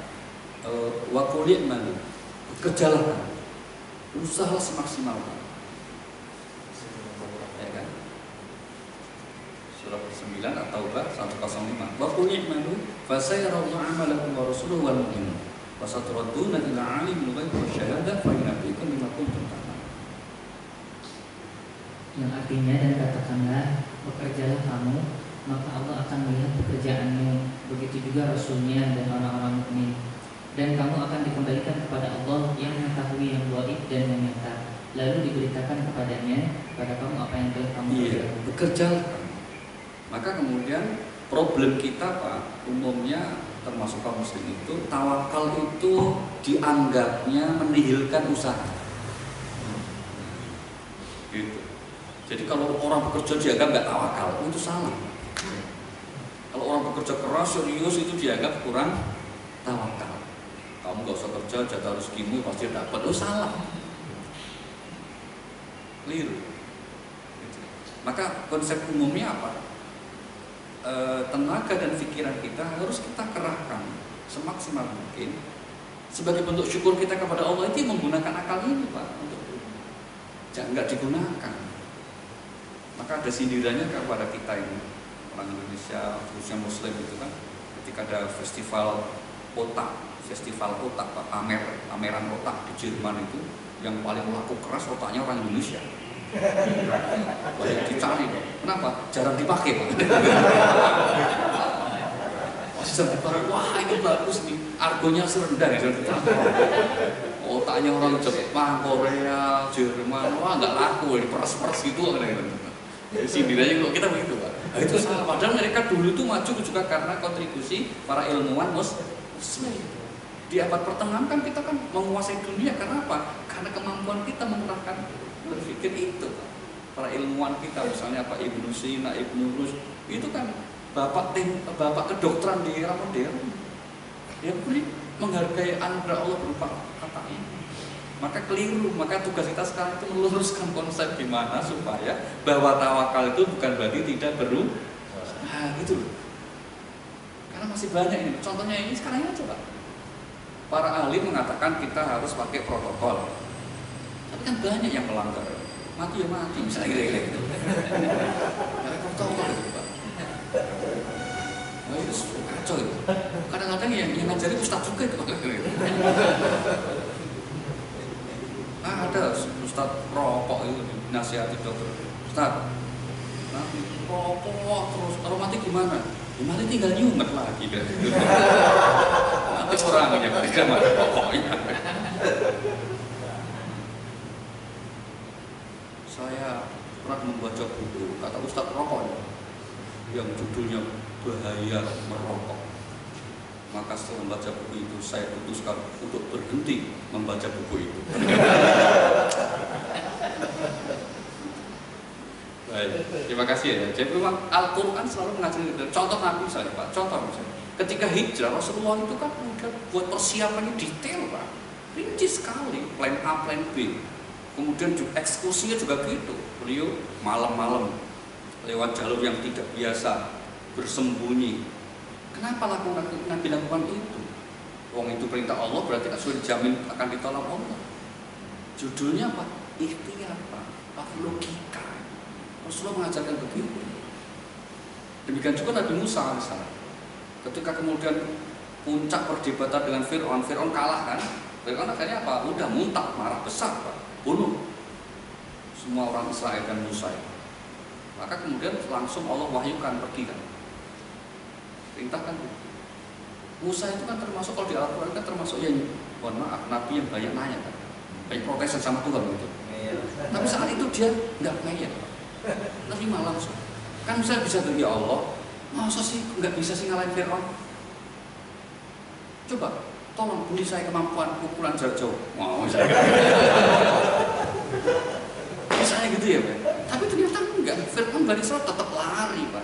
wa qul i'malu, bekerjalah, usahalah semaksimal. Ya kan? Surah 9 At-Taubah 105 wa qul i'malu fa sayarallahu 'amalakum wa rasuluhu wal mu'minun wa saturadduna ila 'alimil ghaibi wasyahadah fa yunabbi'ukum bima kuntum ta'malun. Yang artinya, dan katakanlah, bekerjalah kamu, maka Allah akan melihat pekerjaanmu, begitu juga Rasulnya dan orang-orang mukmin. Dan kamu akan dikembalikan kepada Allah yang mengetahui yang gaib dan yang nyata. Lalu diberitakan kepadanya, kepada kamu apa yang telah kamu kerjakan. Bekerjalah. Maka kemudian problem kita Pak, umumnya termasuk kaum muslim itu, tawakal itu dianggapnya menihilkan usaha. Gitu. Jadi kalau orang bekerja dianggap nggak tawakal, itu salah. Kalau orang bekerja keras, serius, itu dianggap kurang tawakal. Kamu nggak usah kerja, jatah rezekimu pasti dapat. Oh salah, keliru. Gitu. Maka konsep umumnya apa? Tenaga dan pikiran kita harus kita kerahkan semaksimal mungkin sebagai bentuk syukur kita kepada Allah. Itu menggunakan akal ini Pak, untuk jangan nggak digunakan. Maka ada sindirannya kepada kita ini orang Indonesia, khususnya Muslim itu kan, ketika ada festival otak Pak, pameran otak di Jerman itu, yang paling laku keras otaknya orang Indonesia. Banyak dicari Pak. Kenapa? Jarang dipakai Pak. Jarang dipakai. Wah ini bagus nih, argonya serendah ya. Otaknya orang Jepang, Korea, Jerman, wah nggak laku, diperas-peras gitu kan. Sindirannya kok kita begitu Pak. Nah, itu salah. Padahal mereka dulu itu maju juga karena kontribusi para ilmuwan Muslim. Di abad pertengahan kan kita kan menguasai dunia karena apa? Karena kemampuan kita mengerahkan berpikir itu Pak. Para ilmuwan kita misalnya Pak Ibnu Sina, Ibnu Rus, itu kan bapak kedokteran di era modern. Dia boleh menghargai anugerah Allah berupa kata ini. Maka keliru, maka tugas kita sekarang itu meluruskan konsep gimana supaya bahwa tawakal itu bukan berarti tidak berusaha, gitu loh. Karena masih banyak ini, contohnya ini sekarang ini coba. Para ahli mengatakan kita harus pakai protokol, tapi kan banyak yang melanggar. Mati ya mati, misalnya gitu. Karena protokol itu Pak. Nah itu kacau itu. Kadang-kadang yang ngajari ustaz juga itu. Ustaz rokok itu nasihati dokter. Ustaz, nanti rokok terus kalau mati gimana? Ya mati tinggal nyumet lagi kan. Nanti orangnya tidak mati rokoknya. Saya pernah membaca buku kata Ustaz rokok yang judulnya Bahaya Merokok. Maka setelah membaca buku itu saya putuskan untuk berhenti membaca buku itu. Baik, terima kasih ya. Jadi memang Al-Quran selalu mengajari contoh Nabi misalnya Pak. Contoh misalnya, ketika hijrah Rasulullah itu kan udah buat persiapannya detail Pak, rinci sekali, plan A, plan B. Kemudian eksekusinya juga gitu. Beliau malam-malam lewat jalur yang tidak biasa, bersembunyi. Kenapa Nabi lakukan itu? Wong itu perintah Allah berarti sudah dijamin akan ditolong Allah. Judulnya apa? Ikhtiar Pak, logika. Rasulullah mengajarkan begitu. Demikian juga Nabi Musa misalnya. Ketika kemudian puncak perdebatan dengan Fir'aun, Fir'aun kalah kan? Fir'aun akhirnya apa? Udah muntah, marah besar Pak, bunuh semua orang Israel dan Musa. Maka kemudian langsung Allah wahyukan pergi kan? Perintahkan Musa itu kan termasuk kalau di Al-Quran kan termasuk yang mohon maaf Nabi yang banyak nanya kan, banyak protes sama Tuhan gitu. Tapi saat itu dia nggak ngeyel, terima langsung. Kan bisa tuh ya Allah, masa sih nggak bisa sih ngalahin Fir'aun? Coba tolong beri saya kemampuan pukulan jarak jauh. Mau misalnya gitu ya Pak. Tapi ternyata enggak, Fir'aun Bani Israil tetap lari Pak,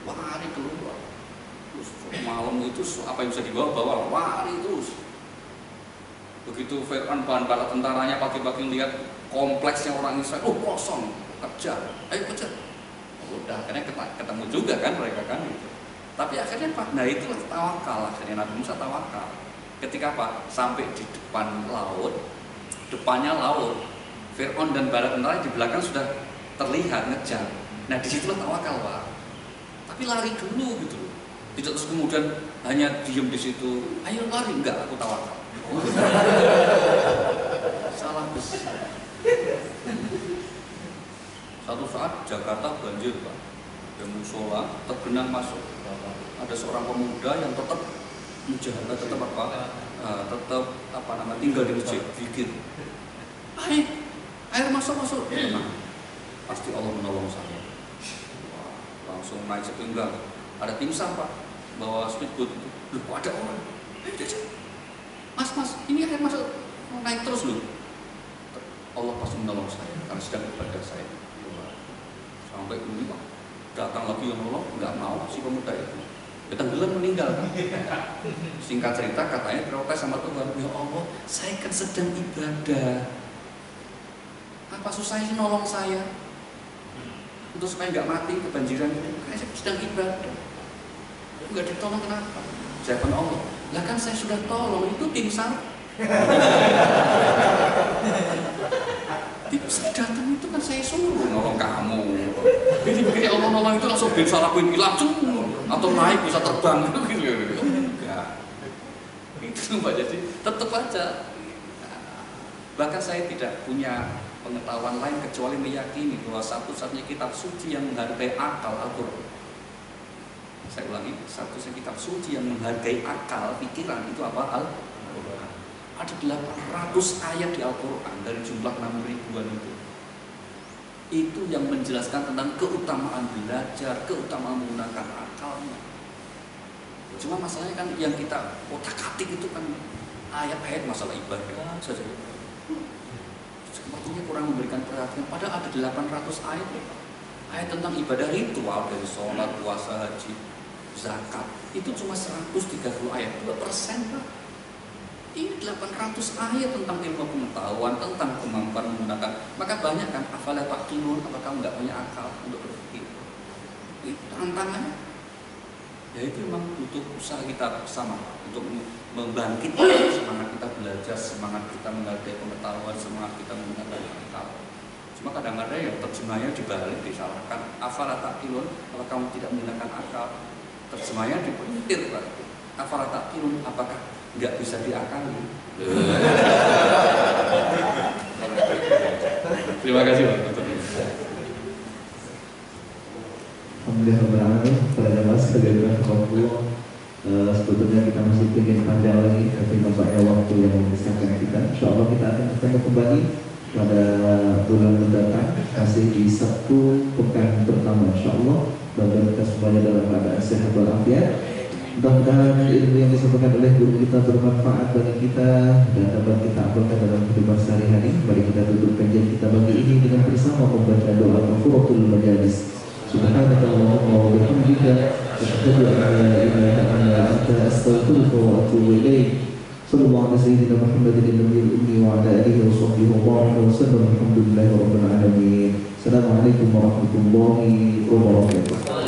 lari keluar. Malam itu apa yang bisa dibawa lari terus. Begitu Fir'aun bahan bala tentaranya pagi-pagi lihat kompleksnya orang Israel, kosong, kejar, ayo kejar. Udah akhirnya ketemu juga kan mereka kan gitu. Tapi akhirnya Pak, nah itulah tawakal, akhirnya Nabi Musa tawakal. Ketika Pak sampai di depan laut, depannya laut, Fir'aun dan bala tentara di belakang sudah terlihat ngejar. Nah disitulah tawakal Pak. Tapi lari dulu gitu. Tidak terus kemudian hanya diem di situ, ayo lari, enggak, aku tawakal. Salah besar. Satu saat Jakarta banjir Pak, dan musola tergenang masuk. Ada seorang pemuda yang tetap menjaga, tetap tinggal di masjid, pikir, air masuk. Nah, pasti Allah menolong saya. Langsung naik sepinggang. Ada tim SAR Pak, bawa speedboat itu. Loh, kok ada orang? Mas, ini air masuk, naik terus loh. Allah pasti menolong saya, karena sedang ibadah saya. Sampai ini Pak, datang lagi yang nolong, nggak mau si pemuda itu. Tenggelam meninggal kan? Singkat cerita katanya protes sama Tuhan, ya Allah, saya kan sedang ibadah. Apa susahnya nolong saya? Untuk supaya nggak mati kebanjiran itu, kayak saya sedang ibadah. Nggak ditolong kenapa? Jawaban Allah, lah kan saya sudah tolong, itu tim SAR. Tim SAR datang itu kan saya suruh nolong kamu. Jadi begini Allah nolong itu langsung bisa lakuin langsung atau naik bisa terbang gitu. Enggak. Itu Pak, jadi tetap aja. Bahkan saya tidak punya pengetahuan lain kecuali meyakini bahwa satu-satunya kitab suci yang menghargai akal Al-Quran. Saya ulangi, satu-satunya kitab suci yang menghargai akal pikiran itu apa? Al-Quran. Ada 800 ayat di Al-Quran dari jumlah 6.000-an itu. Itu yang menjelaskan tentang keutamaan belajar, keutamaan menggunakan akalnya. Cuma masalahnya kan yang kita otak-atik itu kan ayat-ayat masalah ibadah saja. Sepertinya kurang memberikan perhatian. Padahal ada 800 ayat, ayat tentang ibadah ritual dari sholat, puasa, haji, zakat. Itu cuma 130 ayat, 2% Pak. Ini 800 ayat tentang ilmu pengetahuan, tentang kemampuan menggunakan. Maka banyak kan, afala taqilun, apakah kamu nggak punya akal untuk berpikir? Itu tantangannya. Ya itu memang butuh usaha kita bersama untuk membangkitkan semangat kita belajar, semangat kita menghargai pengetahuan, semangat kita menggunakan akal. Cuma kadang-kadang ya terjemahnya dibalik, disalahkan. Afala taqilun, kalau kamu tidak menggunakan akal, terjemahnya dipelintir Pak. Afala taqilun, apakah nggak bisa diakali? Terima kasih Pak. Alhamdulillah pada jamaah sekalian rahmatullah. Sebetulnya kita masih ingin panjang lagi, tapi nampaknya waktu yang memisahkan kita. InsyaAllah kita akan bertemu kembali pada bulan mendatang, masih di Sabtu pekan pertama InsyaAllah. Dan kita semuanya dalam keadaan sehat walafiat. Mudah-mudahan ilmu yang disampaikan oleh guru kita bermanfaat bagi kita dan dapat kita amalkan dalam kehidupan sehari-hari. Mari kita tutup kajian kita bagi ini dengan bersama membaca doa kafaratul majalis. Subhanakallahumma wa bihamdika asyhadu an la ilaha illa anta astaghfiruka wa atubu ilaik. Sallallahu alaihi sayyidina Muhammadin nabiyil ummi wa ala alihi wa sahbihi wa baraka wa sallam. Alhamdulillahirabbil alamin. Assalamualaikum warahmatullahi wabarakatuh.